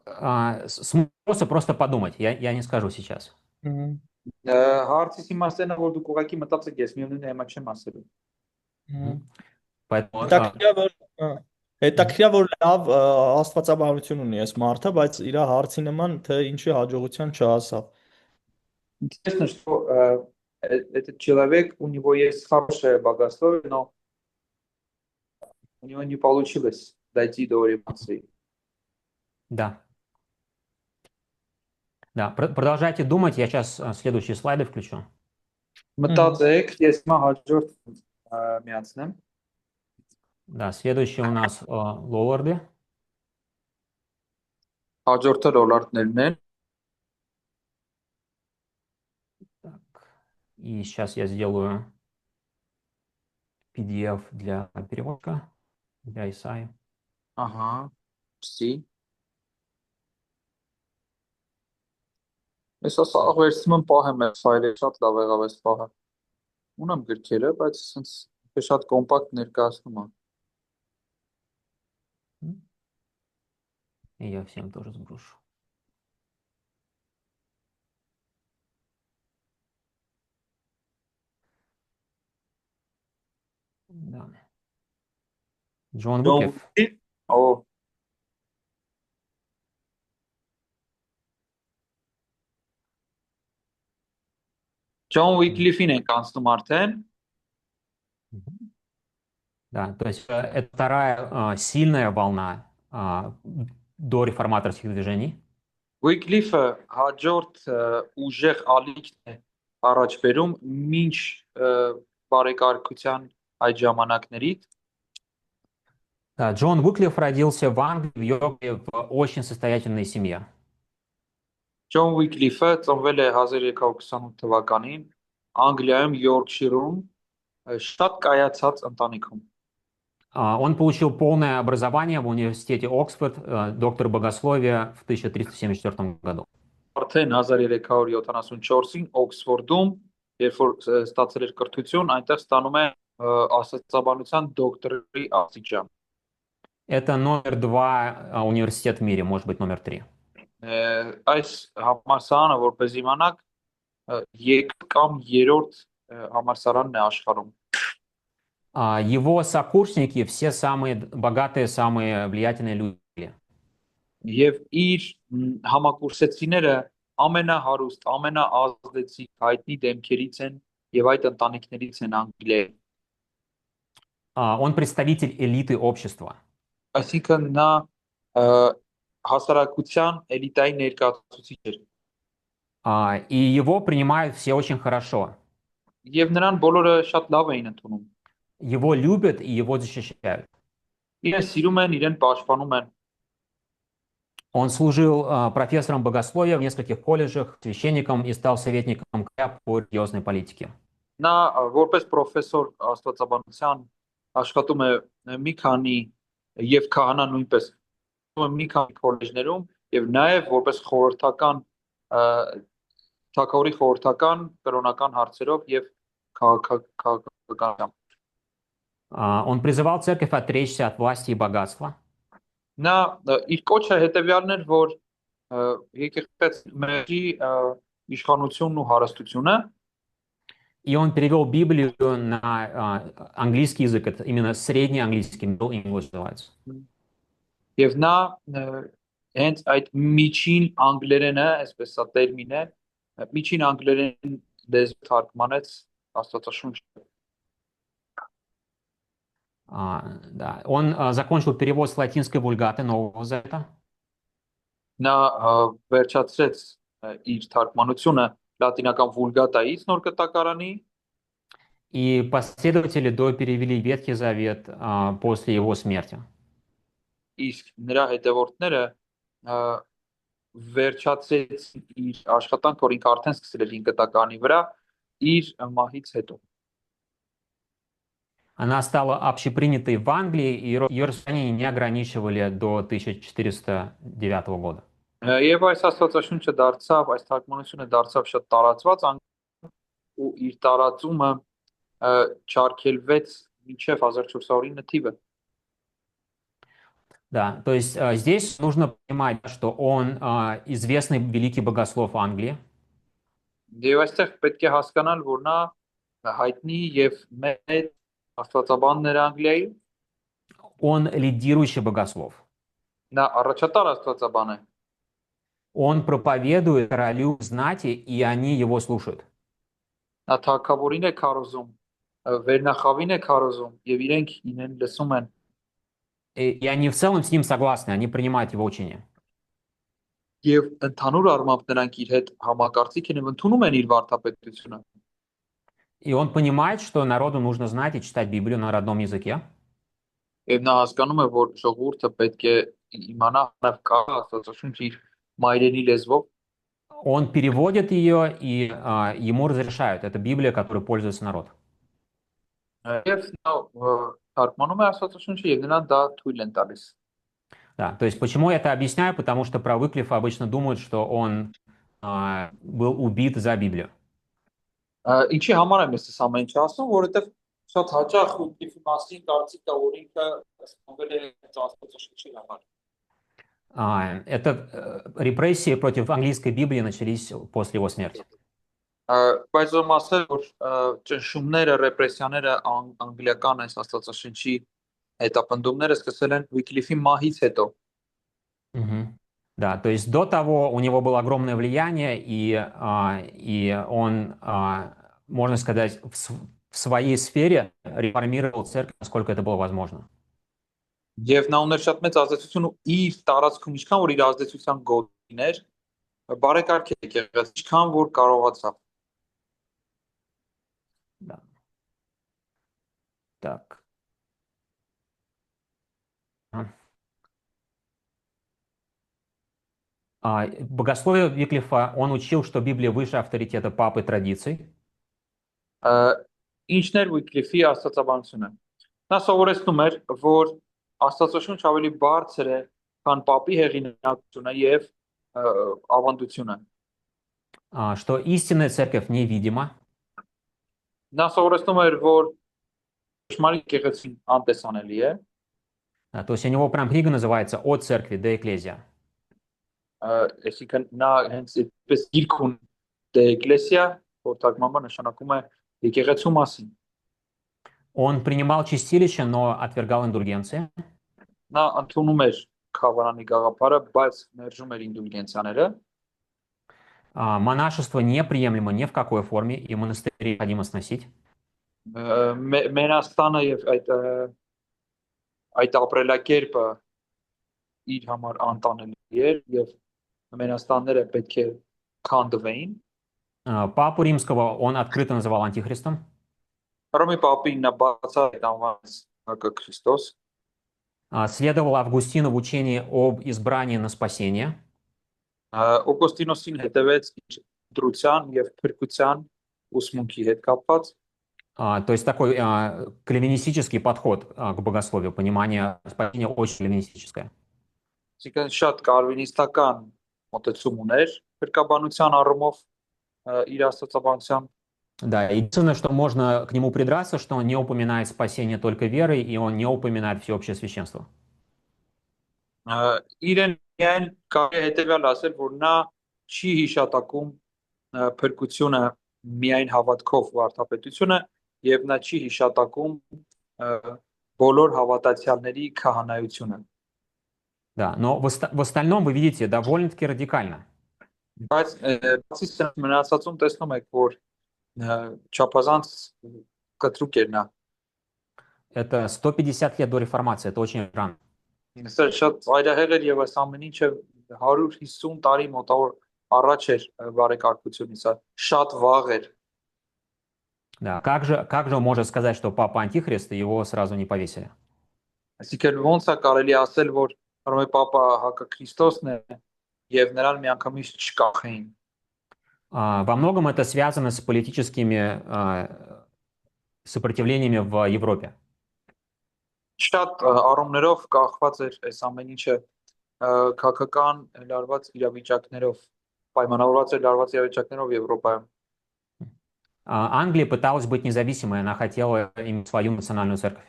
смысл просто подумать, я не скажу сейчас. Հարցից իմաստն է, որ դուք ուղղակի մտածեք, ես միևնույն է հիմա չեմ ասելու։ Поэтому Հետաքրքիր որ լավ աստվածաբանություն ունի այս մարդը, բայց իր հարցի նման թե ինչի хаճողության չհասավ։ Интересно, что этот человек, у него есть хорошее богословие, но у него не получилось дойти до реформации. Да. Да, продолжайте думать, я сейчас следующие слайды включу. Մտածեք, ես հիմա հաջորդ միացնեմ։ Да, следующий у нас лолларды. Հաջորդը դոլարներն են։ Так, и сейчас я сделаю PDF для переводка, для Исаи. Ահա, ստի։ Ես ասա վերցնում եմ պահեմ այս ֆայլը, շատ լավ եղավ այս պահը։ Ունեմ գրքերը, բայց ասենց շատ կոմպակտ ներկայացնում է։ И я всем тоже сброшу. Да. Джон John Wycliffe. Wycliffe, ո John Wycliffe-ին ենք անցնում արդեն։ Да, то есть это вторая сильная волна до реформаторских движений. Wycliffe-ը հաջորդ ուժեղ ալիքն է առաջ բերում մինչ բարեկարգության այդ ժամանակներից։ Да, Джон Wycliffe родился в Англии, в Йорке, в очень состоятельной семье. John Wycliffe-ը ծնվել է 1328 թվականին Անգլիայում Յորքշիրում շատ կայացած ընտանիքում։ Он получил полное образование в университете Оксфорд, доктор богословия в 1374 году. Արդեն 1374-ին Օքսֆորդում, երբ որ ստացել էր կրթություն, այնտեղ ստանում է աստվածաբանության դոկտորի աստիճան։ Это номер 2 университет в мире, может быть, номер 3. Այս համալսարանը, որպես իմանաք, երկ կամ երրորդ համալսարանն է աշխարհում։ Его сокурсники все самые богатые, самые влиятельные люди. Եվ իր համակուրսեցիները ամենահարուստ, ամենաազդեցիկ հայտնի դեմքերից են եւ այդ ընտանիքներից են Անգլիայում։ Он представитель элиты общества. Այսինքն նա հասարակության էլիտայի ներկայացուցիչ էր։ И его принимают все очень хорошо. Եվ նրան բոլորը շատ լավ էին ընդունում։ Его любят и его защищают. Իրեն սիրում են, իրեն պաշտպանում են։ Он служил профессором богословия в нескольких колледжах, священником и стал советником короля по религиозной политике. Նա որպես պրոֆեսոր աստվածաբանության աշխատում է մի քանի եւ քահանա նույնպես մի քանի քոլեջներում եւ նաեւ որպես խորհրդական թագավորի խորհրդական կրոնական հարցերով եւ քաղաքականությամբ։ Он призывал церковь отречься от власти и богатства. Նա իր կոչը հետեւյալն էր, որ եկեղեցի մերի իշխանությունն ու հարստությունը И он перевел Библию на английский язык, это именно средний английский, middle English называется. եւ նա հենց այդ միջին անգլերենը, այսպես է տերմին է, միջին անգլերեն լեզու թարգմանեց Աստվածաշունչը։ Да. Он закончил перевод с латинской вульгаты Нового Завета. Նա վերջացրեց իր թարգմանությունը լատինական վուլգատայից նոր կտակարանի И последователи доперевели Ветхий Завет после его смерти. իսկ նրա հետևորդները վերջացրեցին իր աշխատանքը, որ ինքը արդեն սկսել էր 5 կտակարանի վրա իր մահից հետո։ Она стала общепринятой в Англии, и ее распространение не ограничивали до 1409 года. Եվ այս աստվածաշունչը դարձավ, այս թարգմանությունը դարձավ շատ տարածված ու իր տարածումը չարգելվեց մինչև 1409 թիվը։ Да, то есть здесь нужно понимать, что он известный великий богослов Англии. Եվ այստեղ պետք է հասկանալ, որ նա հայտնի եւ մեծ աստվածաբանն էր Անգլիայի։ Он лидирующий богослов. Նա առաջատար աստվածաբան է։ Он проповедует королю знати, и они его слушают. Նա թագավորին է քարոզում, վերնախավին է քարոզում եւ իրենք ինեն լսում են։ И они в целом с ним согласны, они принимают его учение. Եվ ընդհանուր առմամբ նրանք իր հետ համակարծիք են եւ ընդունում են իր վարդապետությունը։ И он понимает, что народу нужно знать и читать Библию на родном языке. Եվ նա հասկանում է, որ ժողովուրդը պետք է իմանա նաեւ կա աստվածաշունչ իր մայրենի լեզվով։ Он переводит ее, и ему разрешают. Это Библия, которой пользуется народ. Եվ նա թարգմանում է աստվածաշունչը եւ նրան դա թույլ են տալիս։ Да, то есть почему я это объясняю? Потому что про Wycliffe обычно думают, что он был убит за Библию. Ինչի համար եմ ես ամեն ինչ ասում, որովհետեւ շատ հաճախ Wycliffe-ի մասին կարծիք կա, որ ինքը սպանվել է աստվածաշունչի համար։ Это репрессии против английской Библии начались после его смерти. Բայց ում ասել որ ճնշումները, ռեպրեսիաները անգլիական այս աստվածաշնչի հետապնդումները սկսել են Wycliffe-ի մահից հետո։ Мгм. Да, то есть до того у него было огромное влияние, и он, можно сказать, в своей сфере реформировал церковь, насколько это было возможно. Եվ նա ուներ շատ մեծ ազդեցություն ու իր տարածքում ինչքան որ իր ազդեցության գոտիներ բարեկարգ եկեղեցի ինչքան որ կարողացավ։ Да. Так. Богословие Виклифа, он учил, что Библия выше авторитета папы традиций. Ինչն էր Wycliffe-ի աստվածաբանությունը։ Նա սովորեցնում էր, որ Աստվածաշունչ ավելի բարձր է, քան պապի հեղինակությունը եւ ավանդությունը։ Что истинная церковь невидима. Նա սովորեցնում էր, որ ճշմարիտ եկեղեցին անտեսանելի է։ То есть у него прям книга называется «От церкви до экклезия». Այսինքն նա հենց այդպես գիրք ունի դե էկլեսիա, որ թարգմանումը նշանակում է եկեղեցու մասին։ Он принимал чистилище, но отвергал индульгенции. Նա ընդունում էր խավարանի գաղափարը, բայց մերժում էր ինդուլգենցիաները։ Монашество неприемлемо ни в какой форме, и монастыри необходимо сносить. Մենաստանը եւ այդ ապրելակերպը իր համար անտանելի էր եւ մենաստանները պետք է քանդվեին։ Папу римского он открыто называл антихристом. Հռոմի պապին նա բացառ անվանեց հակը Քրիստոս։ Следовал Августину в учении об избрании на спасение. Օգոստինոսին հետևեց իր դրության եւ փրկության ուսմունքի հետ կապված։ То есть такой кальвинистический подход к богословию, понимание спасения очень кальвинистическое. Այսինքն շատ կարվինիստական մոտեցում ուներ փրկաբանության առումով իր աստվածաբանության։ Да, единственное, что можно к нему придраться, что он не упоминает спасение только верой, и он не упоминает всеобщее священство. Իրեն միայն կարելի է հետևյալ ասել, որ նա չի հիշատակում փրկությունը միայն հավատքով վարդապետությունը եւ նա չի հիշատակում բոլոր հավատացյալների քահանայությունը։ Да, но в остальном вы видите довольно-таки радикально. Բայց բացի սրանից մնացածում տեսնում եք, որ չափազանց կտրուկ էր նա։ Это 150 лет до реформации, это очень рано. Սա շատ ծայրահեղ էր եւ այս ամեն ինչը 150 տարի մոտավոր առաջ էր բարեկարգությունից, շատ վաղ էր։ Да, как же он может сказать, что папа антихрист, и его сразу не повесили? Այսինքն ոնց է կարելի ասել, որ Հռոմի Պապա հակը Քրիստոսն է եւ նրան միանգամից չկախեին։ Во многом это связано с политическими сопротивлениями в Европе. Շատ առումներով կախված էր այս ամեն ինչը քաղաքական լարված իրավիճակներով, պայմանավորված էր լարված իրավիճակներով Եվրոպայում։ Англия пыталась быть независимой, она хотела иметь свою национальную церковь.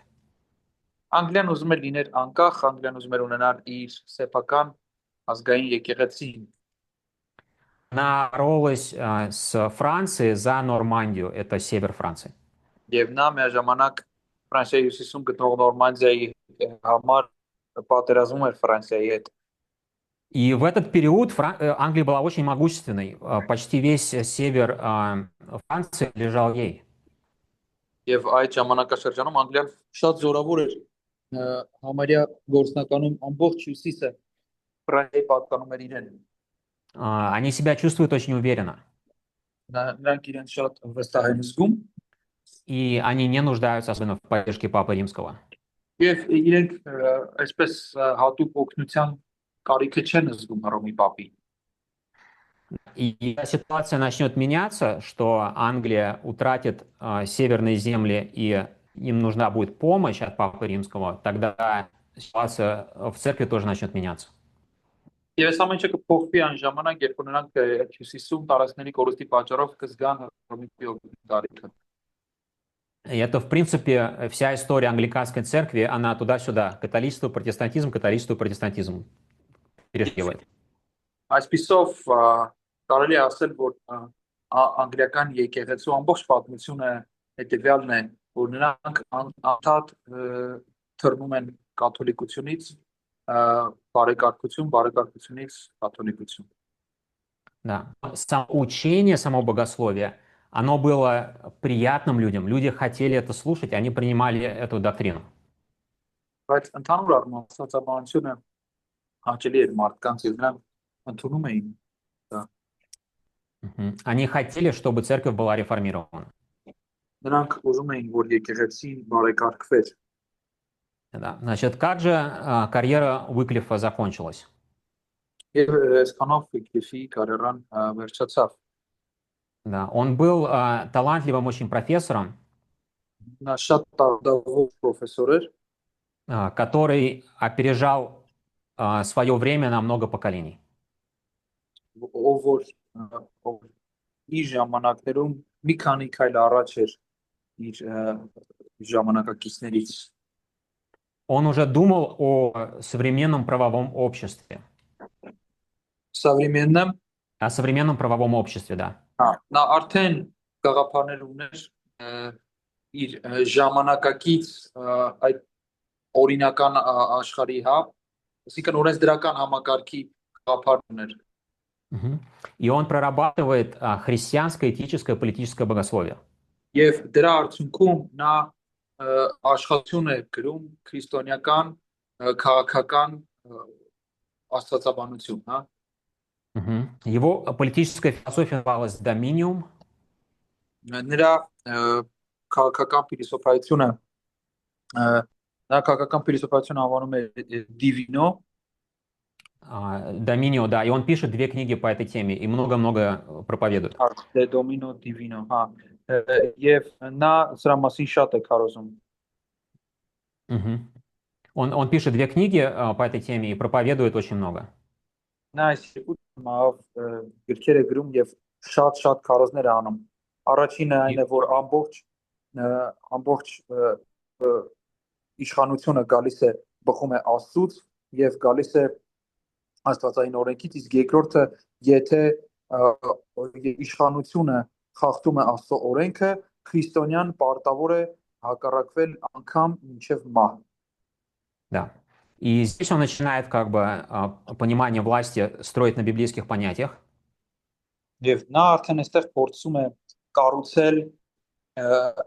Անգլիան ուզում էր լինել անկախ, Անգլիան ուզում էր ունենալ իր սեփական ազգային եկեղեցին։ Она боролась с Францией за Нормандию, это север Франции. Եվ նա միաժամանակ Ֆրանսիայի հյուսիսում գտնող Նորմանդիայի համար պատերազմում էր Ֆրանսիայի հետ։ И в этот период Англия была очень могущественной. Почти весь север Франции лежал ей. Եվ այդ ժամանակաշրջանում Անգլիան շատ զորավոր էր, համարյա գործնականում ամբողջ հյուսիսը Ֆրանսիայի պատկանում էր իրեն։ Они себя чувствуют очень уверенно. Նրանք իրենց շատ վստահ են զգում И они не нуждаются особенно в поддержке Папы Римского. եւ իրենք այսպես հատուկ օգնության կարիքը չեն զգում Հռոմի Պապի։ И когда ситуация начнет меняться, что Англия утратит северные земли, и им нужна будет помощь от Папы Римского, тогда ситуация в церкви тоже начнет меняться. Եվ այս ամենը կփոխվի այն ժամանակ, երբ նրանք հյուսիսում տարածքների կորուստի պատճառով կզգան Հռոմի տարիքը։ И это, в принципе, вся история англиканской церкви, она туда-сюда. Католичество, протестантизм, католичество, протестантизм. перешагивает. Այսպիսով կարելի է ասել, որ անգլիական եկեղեցու ամբողջ պատմությունը հետևյալն է, որ նրանք անդադ թռնում են կաթոլիկությունից բարեկարգությունից կաթոլիկություն։ Да. Само учение, само богословие, оно было приятным людям. Люди хотели это слушать, они принимали эту доктрину. Բայց ընդհանուր առմամբ ստացաբանությունը հաճելի էր մարդկանց եւ նրանք ընդունում էին։ Они хотели, чтобы церковь была реформирована. Նրանք ուզում էին, որ եկեղեցին բարեկարգվեր։ Да. Значит, как же карьера Уиклифа закончилась? Եվ այսքանով Վիկլիֆի կարիերան վերջացավ։ Да. Он был талантливым очень профессором, Նա շատ տարբեր պրոֆեսոր էր, который опережал свое время на много поколений. ով որ իր ժամանակներում մի քանի քայլ առաջ էր իր ժամանակակիցներից։ Он уже думал о современном правовом обществе. Современном О современном правовом обществе, да. նա արդեն գաղափարներ ուներ իր ժամանակակից այդ օրինական աշխարհի, այսինքն օրենսդրական համակարգի գաղափար ուներ։ И он прорабатывает христианское, этическое, политическое богословие. Եվ դրա արդյունքում նա աշխատություն է գրում քրիստոնեական, քաղաքական աստվածաբանություն, Его политическая философия называлась «Доминиум». Նրա քաղաքական փիլիսոփայությունը անվանում է Divino, Доминио, да, и он пишет 2 книги по этой теме и много-много проповедует. Domino Divino, Եվ նա սրա մասին շատ է քարոզում։ Он пишет 2 книги по этой теме и проповедует очень много. Նա այս երկու գրքեր է գրում եւ շատ քարոզներ է անում։ Առաջինը այն է, որ ամբողջ իշխանությունը գալիս է բխում է Աստծուց եւ գալիս է Աստվածային օրենքից, իսկ երկրորդը, եթե իշխանությունը խախտում է Աստծո օրենքը, քրիստոնյան պարտավոր է հակառակվել անգամ մինչև մահ։ Да. И здесь он начинает как бы понимание власти строить на библейских понятиях. Եվ նա արդեն այստեղ փորձում է կառուցել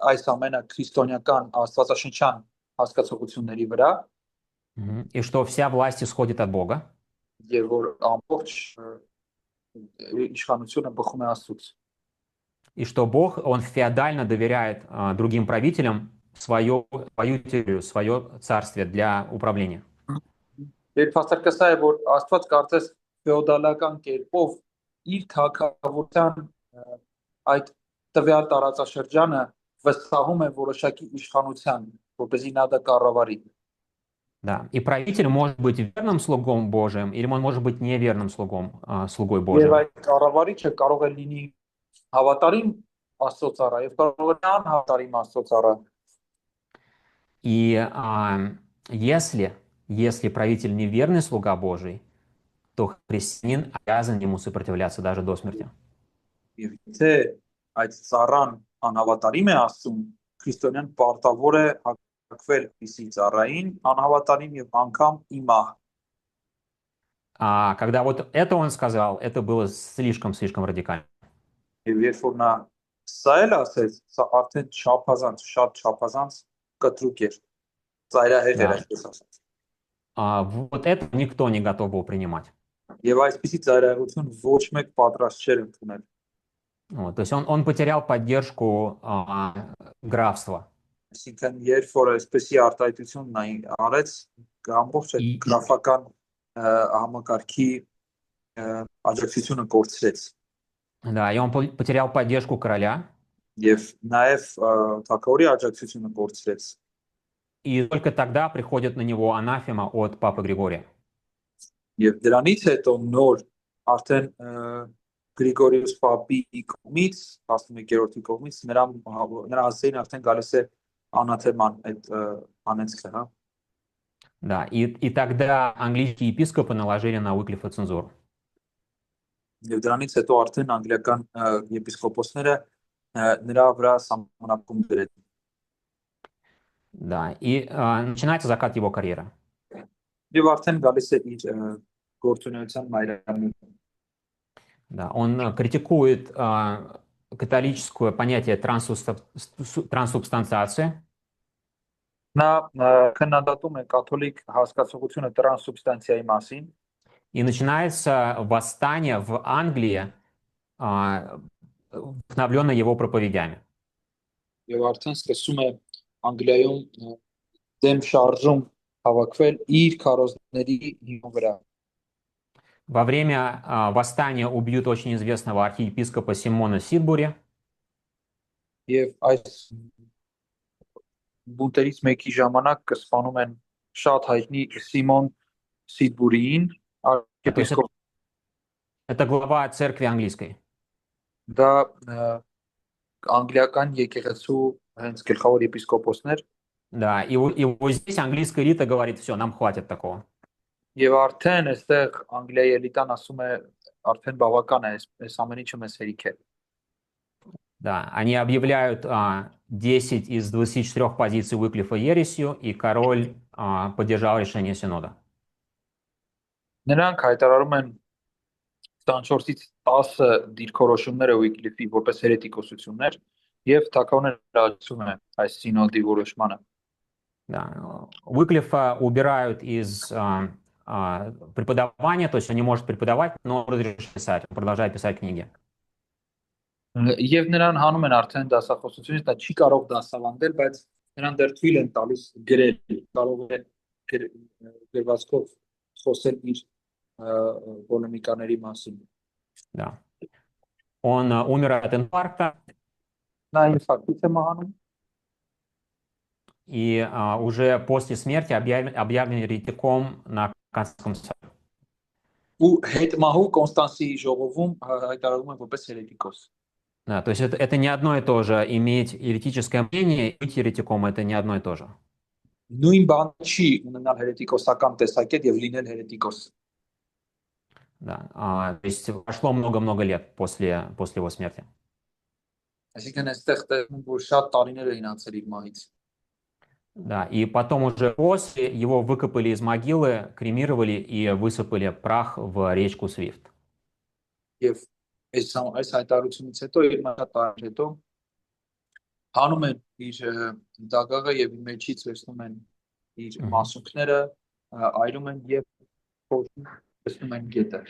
այս ամենը քրիստոնեական աստվածաշնչյան հասկացությունների վրա, и что вся власть исходит от Бога. Եվ որ ամբողջ իշխանությունը բխում է Աստծուց։ И что Бог, он феодально доверяет другим правителям свою территорию, свое царствие для управления. Երբ հաստատկասա է, որ Աստված կարծես ֆեոդալական կերպով իր թագավորության այդ տվյալ տարածաշրջանը վստահում է որոշակի իշխանության, որպեսզի նա դա կառավարի։ Да. И правитель может быть верным слугом Божиим, или он может быть неверным слугой Եվ Божиим. այդ կառավարիչը կարող է լինի հավատարիմ Աստծո ծառա եւ կարող է անհավատարիմ Աստծո ծառա։ И если правитель неверный слуга Божий, то христианин обязан ему сопротивляться даже до смерти. Եվ եթե այդ ծառան անհավատարիմ է Աստծուն, քրիստոնյան պարտավոր է հակվել Իսի ծառային, անհավատարիմ եւ անգամ իմա։ А когда вот это он сказал, это было слишком радикально. Եվ երբ որ նա սա էլ ասեց, սա արդեն շատ չափազանց կտրուկ էր։ Ծայրահեղ էր, այսպես ասած։ Вот это никто не готов был принимать. Եվ այսպիսի ծայրահեղություն ոչ մեկ պատրաստ չէր ընդունել։ То есть он потерял поддержку графства. Այսինքն երբ որ այսպիսի արտահայտությունն արեց, ամբողջ այդ գրաֆական համակարգի աջակցությունը կորցրեց։ Да, и он потерял поддержку короля. Եվ նաև թագավորի աջակցությունը կորցրեց։ И только тогда приходит на него анафема от папы Григория. Եվ դրանից հետո նոր արդեն Գրիգորիոս Պապի կողմից, 11-րդ կողմից նրա հասցեին արդեն գալիս է անաթեման այդ անեցքը, Да, и тогда английские епископы наложили на Уиклифа цензуру. Եվ դրանից հետո արդեն անգլիական եպիսկոպոսները նրա վրա սահմանափակում դրեցին։ Да, и начинается закат его карьеры. Եվ արդեն գալիս է իր գործունեության մայրամուտը։ Да, он критикует католическое понятие трансубстанциации. Նա քննադատում է կաթոլիկ հասկացողությունը տրանսուբստանցիայի մասին И начинается восстание в Англии, вдохновленное его проповедями. եւ արդեն սկսում է Անգլիայում դեմ շարժում հավաքվել իր քարոզների հիման վրա։ Во время восстания убьют очень известного архиепископа Симона Сидбури. Եվ այս բունտերից մեկի ժամանակ կսպանում են շատ հայտնի Սիմոն Սիդբուրիին, arczepiskop Это глава церкви английской. դա անգլիական եկեղեցու հենց գլխավոր եպիսկոպոսներ Да, и вот здесь английская элита говорит, все, нам хватит такого. եւ արդեն այստեղ Անգլիայի էլիտան ասում է արդեն բավական է, այս ամեն ինչը մեզ հերիք է։ Да, они объявляют 10 из 24 позиций Уиклифа ересью, и король поддержал решение Синода. Նրանք հայտարարում են 24-ից 10 դիրքորոշումները Ուիկլիֆի որպես հերետիկոսություններ եւ թագավորները աջակցում են այս սինոդի որոշմանը։ Да. Уиклифа убирают из преподавания, то есть он не может преподавать, но он разрешает писать, он продолжает писать книги. Եվ նրան հանում են արդեն դասախոսությունից, դա չի կարող դասավանդել, բայց նրան դեռ թույլ են տալիս գրել, կարող է գրվածքով խոսել իր պոլեմիկաների մասին։ Да. Он умер от инфаркта, Նա ինֆարկտից է մահանում и уже после смерти объявлен еретиком на Константинском соборе. ու հետմահու Կոնստանսի ժողովում հայտարարվում է որպես հերետիկոս։ Да, то есть это не одно и то же. Иметь еретическое мнение и быть еретиком — это не одно и то же. Նույն բան չի ունենալ հերետիկոսական տեսակետ եւ լինել հերետիկոս։ Да. То есть прошло много-много лет после его смерти. Այսինքն այստեղ տեսնում որ շատ տարիներ էին անցել իր մահից։ Да, и потом уже после его выкопали из могилы, кремировали и высыпали прах в речку Свифт. Եվ այս հայտարարությունից հետո իր շատ տարի հետո հանում են իր դագաղը եւ մեջից վերցնում են իր մասունքները, այրում են եւ փոխում են գետը։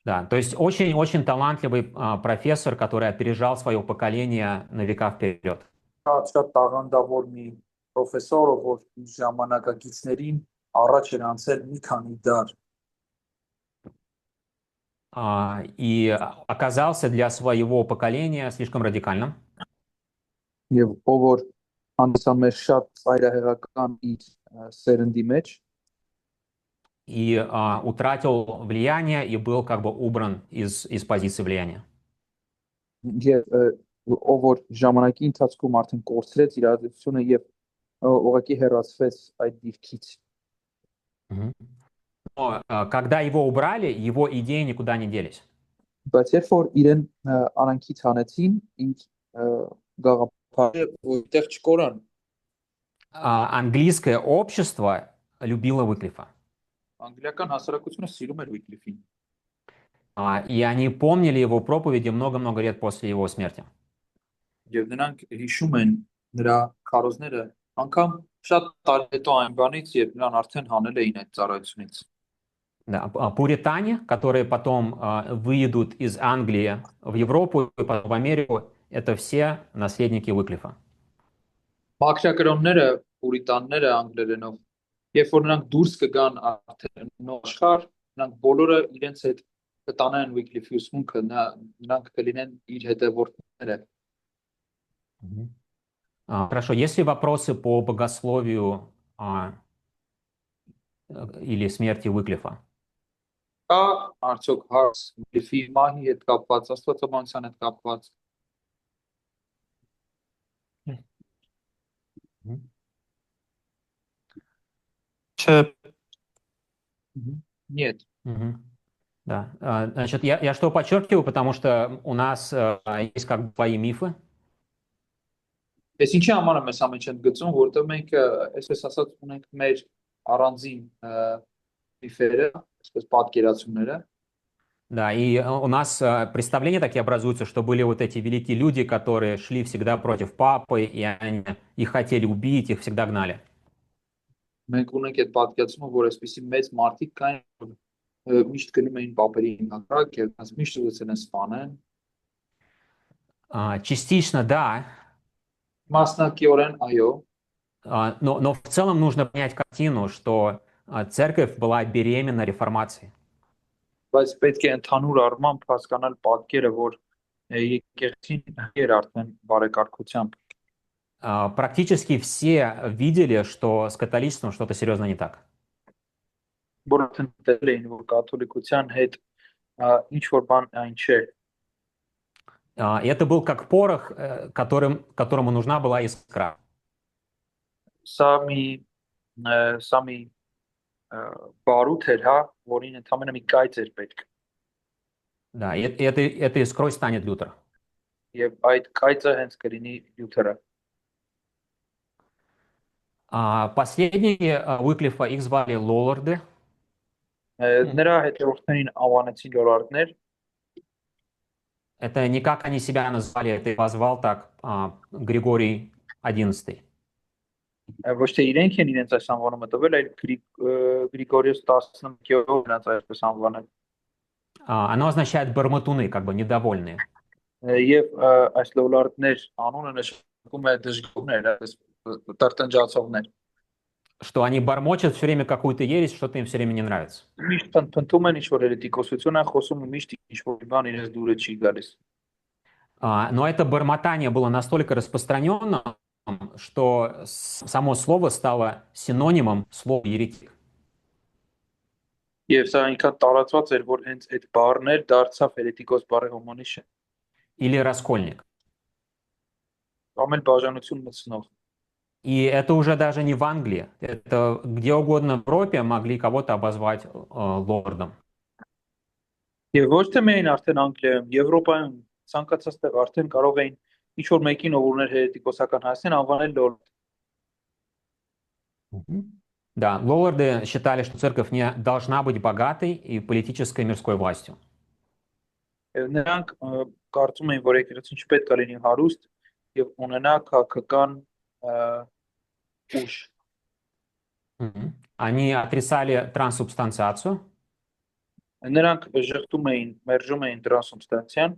Да, то есть очень-очень талантливый профессор, который опережал свое поколение на века вперед. Շատ տաղանդավոր մի պրոֆեսոր, որ իր ժամանակակիցներին առաջ էր անցել մի քանի դար И оказался для своего поколения слишком радикальным. եւ ով որ հանդիսանում էր շատ ծայրահեղական իր սերնդի մեջ И утратил влияние и был как бы убран из позиции влияния. եւ ով որ ժամանակի ընթացքում արդեն կորցրեց իր ազդեցությունը եւ ուղղակի հեռացվեց այդ դիրքից։ Но когда его убрали, его идеи никуда не делись. Բայց երբ որ իրեն արանքից հանեցին, իր գաղափարը որտեղ չկորան, Английское общество любило Уиклифа. անգլիական հասարակությունը սիրում էր Ուիկլիֆին։ И они помнили его проповеди много-много лет после его смерти. Եվ նրանք հիշում են նրա քարոզները անգամ շատ տարի հետո այն բանից, երբ նրան արդեն հանել էին այդ ծառայությունից։ Да, пуритане, которые потом выедут из Англии в Европу и потом в Америку, это все наследники Уиклифа. Մաքրակրոնները, պուրիտանները անգլերենով, երբ որ նրանք դուրս կգան արդեն նոր աշխարհ, նրանք բոլորը իրենց հետ կտանեն Ուիկլիֆի ուսմունքը, նրանք կլինեն իր հետևորդները։ Хорошо, есть ли вопросы по богословию или смерти Уиклифа? Կա արդյոք հարց Ուիկլիֆի մահի հետ կապված, աստվածաբանության հետ կապված։ Չէ, Нет. Мгм. Да. Значит, я что подчеркиваю, потому что у нас есть как бы свои мифы. Ես ինչի համար եմ ես ամեն ինչ ընդգծում, որովհետև մենք այսպես ասած ունենք մեր առանձին միֆերը, այսպես պատկերացումները, Да, и у нас представления такие образуются, что были вот эти великие люди, которые шли всегда против папы, и они их хотели убить, их всегда гнали. մենք ունենք այդ պատկերացումը, որ այսպեսի մեծ մարդիկ կային, որ միշտ գնում էին պապերի հնարակ եւ նրանց միշտ ուզեցին են սպանել, Частично, да, մասնակիորեն այո, но в целом нужно понять картину, что церковь была беременна реформацией. բայց պետք է ընդհանուր առմամբ հասկանալ պատկերը, որ եկեղեցին էր արդեն բարեկարգությամբ, Практически все видели, что с католичеством что-то серьезно не так. որ արդեն դել էին, որ կաթոլիկության հետ ինչ որ բան այն չէ, И это был как порох, которому нужна была искра. սա մի բարութ էր, հա, որին ընդհանրապես մի կայծ էր պետք։ Да, и этой искрой станет Лютер. Եվ այդ կայծը հենց կլինի Լյութերը։ Последние Уиклифа их звали Лолларды. Նրա հետևորդներին անվանեցին լորարդներ, Это не как они себя назвали, это позвал так Григорий XI. ոչ թե իրենք են իրենց այս անվանումը տվել, այլ Գրիգորիոս 11-ով նրանց այսպես անվանել։ Оно означает бормотуны, как бы недовольные. Եվ այս լորարդներ անունը նշանակում է դժգոհներ, այսպես տրտնջացողներ։ Что они бормочут все время какую-то ересь, что-то им все время не нравится. Միշտ փնթում են ինչ-որ էրետիկոսություն են խոսում, միշտ ինչ-որ բան իրենց դուրը չի գալիս։ Но это бормотание было настолько распространенным, что само слово стало синонимом слова еретик. Եվ սա այնքան տարածված էր, որ հենց այդ բառներ դարձավ էրետիկոս բառի հոմոնիշը, Или раскольник. կամ էլ բաժանություն մտցնող։ И это уже даже не в Англии. Это где угодно в Европе могли кого-то обозвать лордом. Եվ ոչ թե միայն արդեն Անգլիայում, Եվրոպայում ցանկացած տեղ արդեն կարող էին ինչ որ մեկին ով ուներ հերետիկոսական հասցեն անվանել լորդ։ Да, лорды считали, что церковь не должна быть богатой и политической мирской властью. Եվ նրանք կարծում էին, որ եկեղեցին չպետք է լինի հարուստ եւ ունենա քաղաքական ուժ։ Они отрицали трансубстанциацию. Նրանք ժխտում էին, մերժում էին տրանսուբստանցիան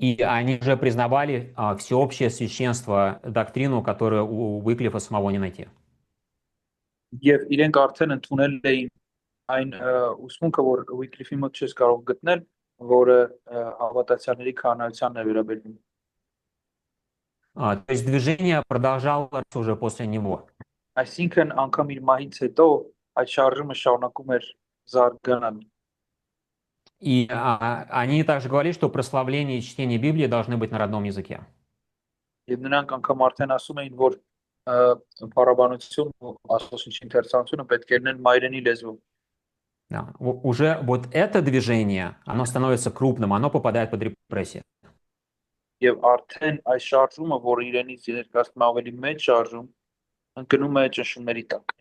И они же признавали всеобщее священство, доктрину, которую у Уиклифа самого не найти. եւ իրենք արդեն ընդունել էին այն ուսմունքը, որ Wycliffe-ի մոտ չես կարող գտնել, որը հավատացյալների քահանայությանն է վերաբերում։ То есть движение продолжалось уже после него. Այսինքն անգամ իր մահից հետո այդ շարժումը շարունակում էր զարգանալ։ И они также говорили, что прославление и чтение Библии должны быть на родном языке. Եվ նրանք անգամ արդեն ասում էին, որ փառաբանություն ու աստվածաշնչի ընթերցանությունը պետք է լինեն մայրենի լեզվով։ Да. Уже вот это движение, оно становится крупным, оно попадает под репрессии. Եվ արդեն այս շարժումը, որ իրենից ներկայացնում ավելի մեծ շարժում, ընկնում է ճնշումների տակ։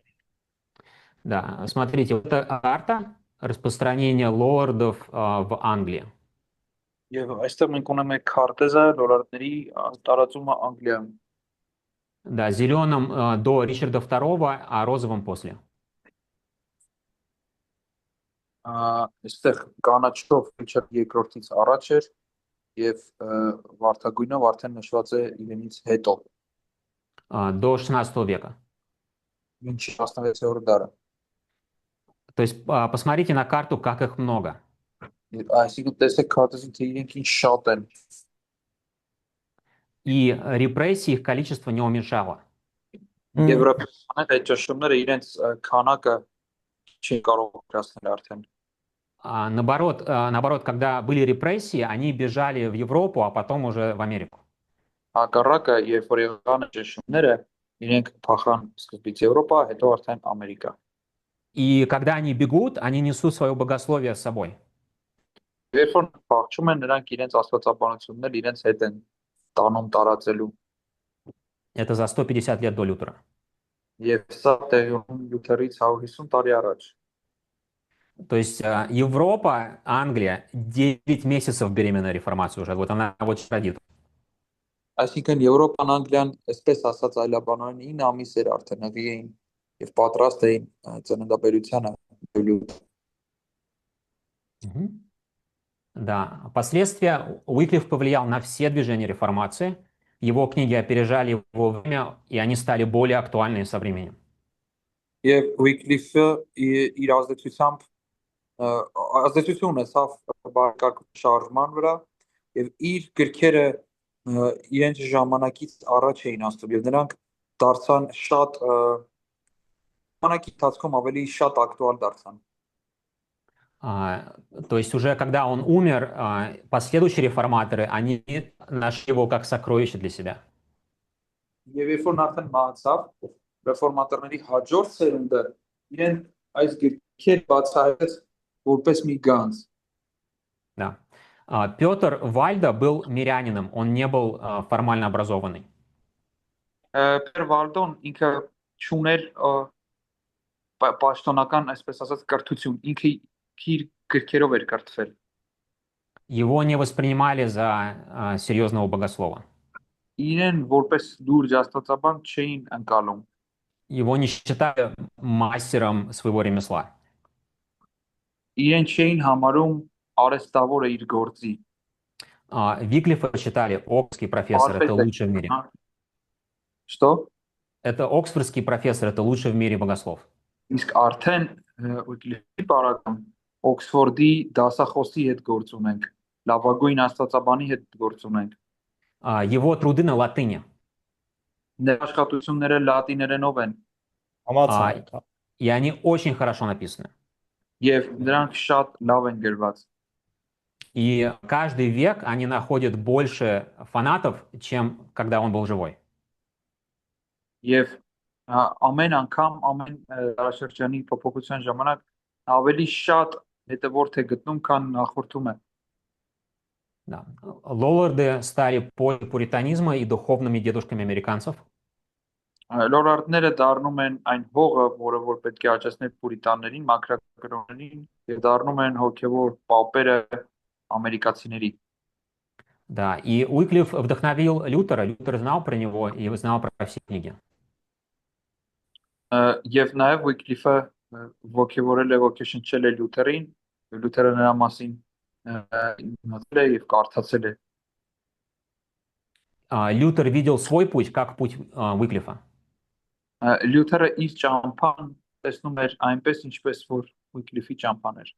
Да, смотрите, вот эта карта распространения лордов в Англии. Եվ այստեղ մենք ունենք մեր քարտեզը լորարդների տարածումը Անգլիայում։ Да, зеленым до Ричарда II, а розовым после. Այստեղ կանաչով Ռիչարդ II-ից առաջ էր եւ վարդագույնով արդեն նշված է իրենից հետո, До 16 века. մինչ 16-րդ դարը։ То есть посмотрите на карту, как их много. Այսինքն տեսեք քարտեզին, թե իրենք ինչ շատ են։ И репрессии их количество не уменьшало. Եվրոպական այդ ճնշումները իրենց քանակը չի կարող գրացնել արդեն։ Наоборот, когда были репрессии, они бежали в Европу, а потом уже в Америку. Հակառակը, երբ որ եղան ճնշումները, իրենք փախան սկզբից Եվրոպա, հետո արդեն Ամերիկա։ И когда они бегут, они несут свое богословие с собой. Երբ որ փախչում են, նրանք իրենց աստվածաբանությունն էլ իրենց հետ են տանում տարածելու։ Это за 150 лет до Лютера. Եվ սա տեղի ունի Լյութերից 150 տարի առաջ։ То есть Европа, Англия 9 месяцев беременна реформации уже. Вот она вот родит. Այսինքն Եվրոպան, Անգլիան, այսպես ասած այլաբանորեն 9 ամիս էր արդեն հղի էին եւ պատրաստ էին ծննդաբերությանը Լյութ։ Мгм. Да, последствия Уиклиф повлиял на все движения реформации. Его книги опережали его время, и они стали более актуальны со временем. Եվ Wycliffe իր ազդեցությամբ ազդեցություն ունեցավ բարգավաճ շարժման վրա եւ իր գրքերը իրենց ժամանակից առաջ էին ասում եւ նրանք դարձան շատ ժամանակի ընթացքում ավելի շատ ակտուալ դարձան։ То есть уже когда он умер, последующие реформаторы, они нашли его как сокровище для себя. Եվ երբ որ նա արդեն մահացավ, ռեֆորմատորների հաջորդ սերունդը իրեն այս գրքերը բացահայտեց որպես մի գանձ։ Да. Петр Вальда был мирянином, он не был формально образованный. Պեր Վալդոն ինքը չուներ պաշտոնական, այսպես ասած, կրթություն, ինքը իր գրքերով էր կրթվել։ Его не воспринимали за серьезного богослова. Իրեն որպես լուրջ աստվածաբան չէին ընկալում։ Его не считали мастером своего ремесла. Իրեն չէին համարում արհեստավորը իր գործի։ Виклифа считали оксфордский профессор, это лучший в мире. Что? Это оксфордский профессор, это лучший в мире богослов. Իսկ արդեն Wycliffe-ի բարակամ Օքսֆորդի դասախոսի հետ գործ ունենք, լավագույն աստվածաբանի հետ գործ ունենք։ Его труды на латыни. Նրա աշխատությունները լատիներենով են Համացանք։ И они очень хорошо написаны. եւ նրանք շատ լավ են գրված։ И каждый век они находят больше фанатов, чем когда он был живой. Եվ ամեն անգամ ամեն դարաշրջանի փոփոխության ժամանակ ավելի շատ հետևորդ է գտնում, քան նախորդում է։ Да. Лолларды стали пуританизма и духовными дедушками американцев. Լորարդները դառնում են այն հողը, որը որ պետք է աճեցնել պուրիտաններին, մակրակրոններին եւ դառնում են հոգեվոր պապերը ամերիկացիների։ Да. И Уиклиф вдохновил Лютера. Лютер знал про него и знал про все книги. Եվ նաեւ Wycliffe ոգևորել է ոգեշնչել է Լյութերին, Լյութերը նրա մասին իմացել է եւ կարդացել է։ Лютер видел свой путь как путь Уиклифа. Լյութերը իր ճամփան տեսնում էր այնպես, ինչպես որ Wycliffe-ի ճամփան էր։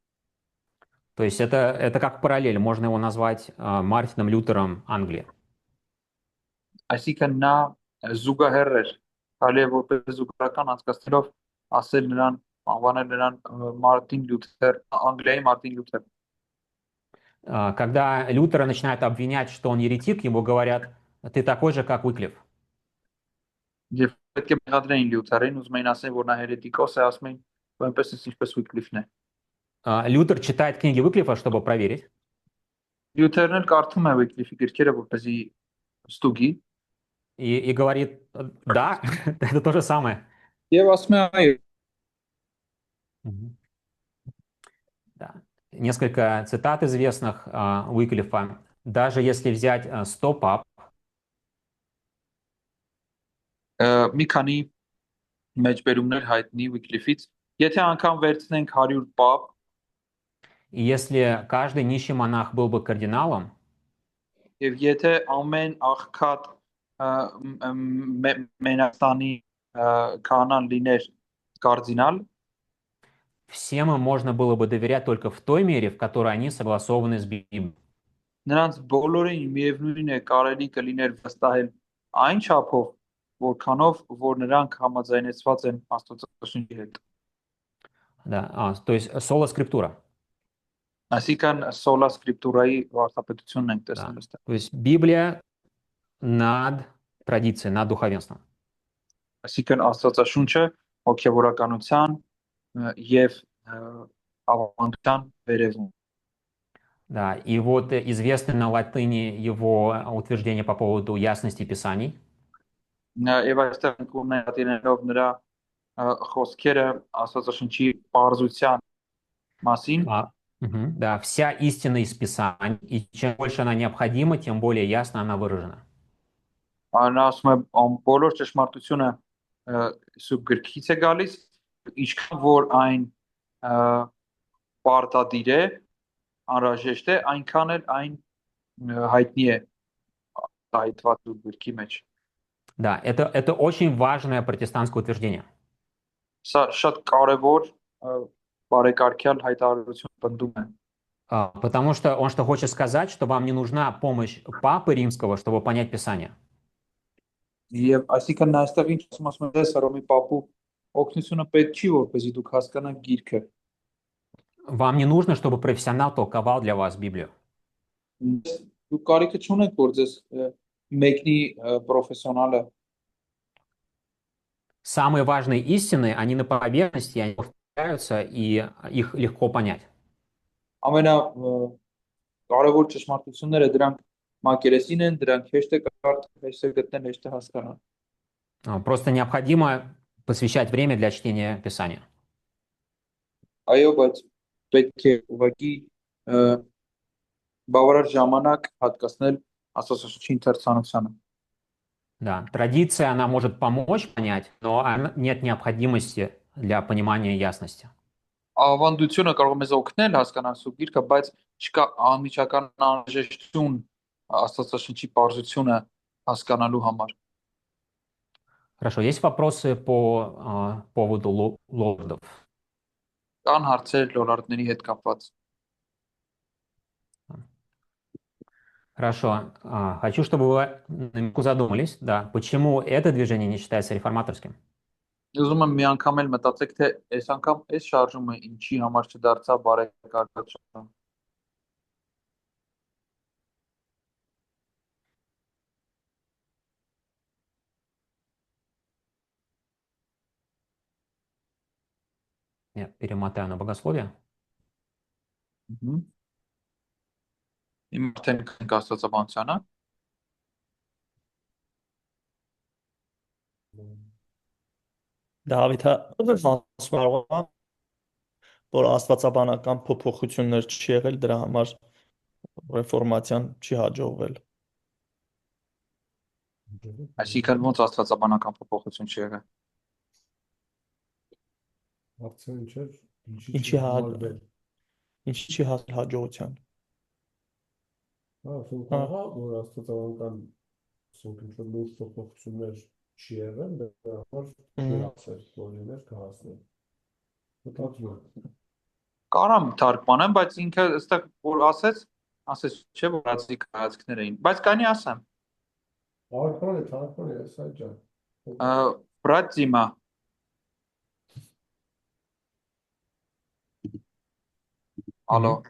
То есть это как параллель, можно его назвать Мартином Лютером Англии. Այսինքն նա զուգահեռ էր, կարելի է որպես զուգահեռական անցկացնելով ասել նրան, անվանել նրան Մարտին Լյութեր, Անգլիայի Մարտին Լյութեր։ Когда Лютера начинают обвинять, что он еретик, ему говорят, ты такой же, как Уиклиф. Եվ պետք է մեղադրեին Լյութերին, ուզում էին ասել, որ նա հերետիկոս է, ասում էին, որ այնպես ինչպես Wycliffe-ն է։ Лютер читает книги Уиклифа, чтобы проверить. Լյութերն էլ կարդում է Wycliffe-ի գրքերը, որպեսզի ստուգի։ И говорит, да, это то же самое. Եվ ասում է այո։ Да. Несколько цитат известных Уиклифа. Даже если взять 100 пап, Մի քանի մեջբերումներ հայտնի Wycliffe-ից, եթե անգամ վերցնենք 100 պապ, и если каждый нищий монах был бы кардиналом, եւ եթե ամեն աղքատ Մենաստանի քահանան լիներ կարդինալ, всем им можно было бы доверять только в той мере, в которой они согласованы с Библией. նրանց բոլորին միևնույն է կարելի կլիներ վստահել այն չափով, որքանով որ նրանք համաձայնեցված են Աստվածաշնչի հետ։ Да, то есть sola scriptura. Այսինքն սոլա սկրիպտուրայի վարդապետությունն ենք Да. տեսնում այստեղ։ То есть Библия над традицией, над духовенством. Այսինքն Աստվածաշունչը հոգևորականության եւ ավանդության վերևում։ Да, и вот известны на латыни его утверждения по поводу ясности Писаний. Եվ այստեղ մենք ունենալով նրա խոսքերը Աստվածաշնչի բարձրության մասին, Да, вся истина из Писаний, и чем больше она необходима, тем более ясно она выражена. նա ասում է բոլոր ճշմարտությունը սուրբ գրքից է գալիս, ինչքան որ այն պարտադիր է, անհրաժեշտ է, այնքան էլ այն հայտնի է հայտված սուրբ գրքի մեջ։ Да, это очень важное протестантское утверждение. Սա շատ կարևոր բարեկարգյալ հայտարարություն պնդում է։ Потому что он что хочет сказать, что вам не нужна помощь Папы Римского, чтобы понять Писание. Եվ այսինքն նա այստեղ ինչ ասում է, Հռոմի պապու օգնությունը պետք չի, որպեսզի դուք հասկանաք գիրքը։ Вам не нужно, чтобы профессионал толковал для вас Библию. Դուք կարիքը չունեք, որ ձեզ մեկնի պրոֆեսիոնալը։ Самые важные истины, они на поверхности, они повторяются, и их легко понять. Ամենա կարևոր ճշմարտությունները դրանք մակերեսին են, դրանք հեշտ է կարդալ, հեշտ է գտնել, հեշտ է հասկանալ։ Просто необходимо посвящать время для чтения Писания. Այո, բայց պետք է ուղղակի բավարար ժամանակ հատկացնել Աստվածաշնչի ընթերցանությանը։ Да, традиция, она может помочь понять, но нет необходимости для понимания ясности. Ավանդությունը կարող է մեզ օգնել հասկանալ սուրբ գիրքը, բայց չկա անմիջական անհրաժեշտություն Աստվածաշնչի բարձրությունը հասկանալու համար։ Хорошо, есть вопросы по поводу лордов? Կան հարցեր լոլարդների հետ կապված։ Хорошо, хочу, чтобы вы на минутку задумались, да, почему это движение не считается реформаторским? Ուզում եմ մի անգամ էլ մտածեք, թե այս անգամ այս շարժումը ինչի համար չդարձավ բարեկարգած շարժում։ Я перемотаю на богословие. Իմ արդեն ենք Աստվածաբանությանը։ Դավիթը ասում որ աստվածաբանական փոփոխություններ չի եղել, դրա համար ռեֆորմացիան չի հաջողվել։ Այսինքն ոնց աստվածաբանական փոփոխություն չի եղել։ Հարցը ինչ էր, Ինչի չի հասել հաջողության։ ասում կողա, որ աստվածաբանական ինչ-որ լուրջ փոփոխություններ չի եղել, դրա համար ասել, որ լիներ կհասներ։ Մտածում եմ։ Կարամ թարգմանեմ, բայց ինքը այստեղ որ ասեց, չէ՞ որ ռադիկալ հայացքներ էին, բայց կանի ասեմ։ Թարգմանը, սա ջան։ Брат Дима. Алло.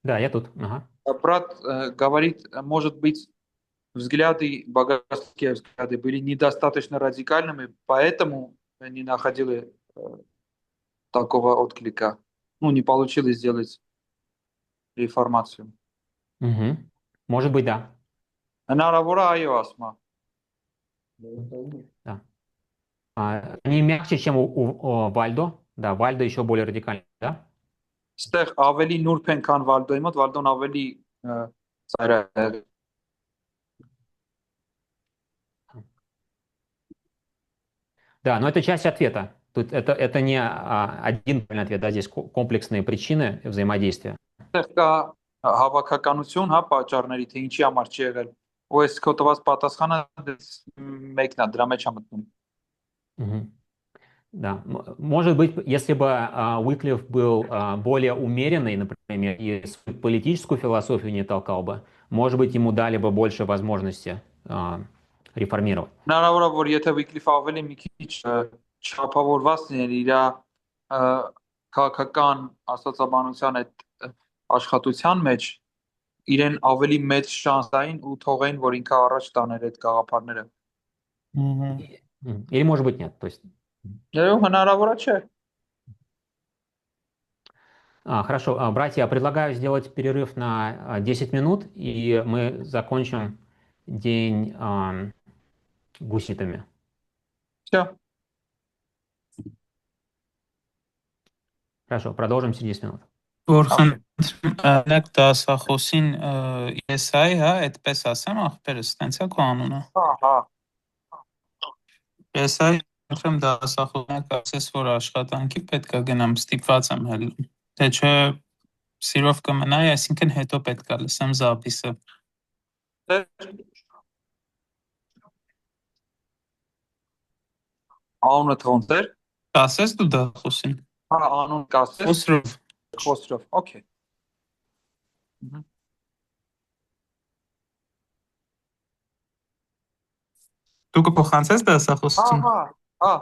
Да, я тут. Ага. Брат говорит, может быть, взгляды, богословские взгляды были недостаточно радикальными, поэтому не находили такого отклика. Ну, не получилось сделать реформацию. Угу. Может быть, да. Հնարավոր է այո ասма։ Да. Они мягче, чем у Вальдо. Да, Вальдо еще более радикальный, да? Ստեղ ավելի նուրբ են, քան Վալդոյի մոտ, Վալդոն ավելի ծայրահեղ։ Да, но это часть ответа. Тут это не один правильный ответ, да, здесь комплексные причины взаимодействия. Ստեղ կա հավաքականություն, հա, պատճառների, թե ինչի համար չի եղել։ Ու այս քո տված պատասխանը մեկն է, дրա մեջ է մտնում։ Да, может быть, если бы Уиклиф был более умеренный, например, и политическую философию не толкал бы, может быть, ему дали бы больше возможности реформировать. Հնարավոր է, որ եթե Վիկլիֆը ավելի մի քիչ չափավորված լիներ իր քաղաքական աստվածաբանության այդ աշխատության մեջ, իրեն ավելի մեծ շանս տային ու թողային, որ ինքը առաջ տաներ այդ գաղափարները։ Или, может быть, нет. То есть, Երևում հնարավոր է, չէ։ хорошо, братья, предлагаю сделать перерыв на 10 минут, и мы закончим день гуситами. Всё։ Хорошо, продолжим через 10 минут. Որ Okay։ խնդրեմ դասախոսին ESI, հա, այդպես ասեմ, ախպերս, տենց է քո անունը։ Հա։ ESI խնդրեմ դասախոսին ասես, որ աշխատանքի պետք է գնամ, ստիպված եմ հել։ Թե չէ սիրով կմնայի, այսինքն հետո պետք է լսեմ զապիսը։ Անունը ոնց էր։ Ասես դու դասախոսին։ Հա, անուն կասես։ Խոսրով։ Խոսրով։ Okay։ Դու կփոխանցես դասախոսին։ Հա։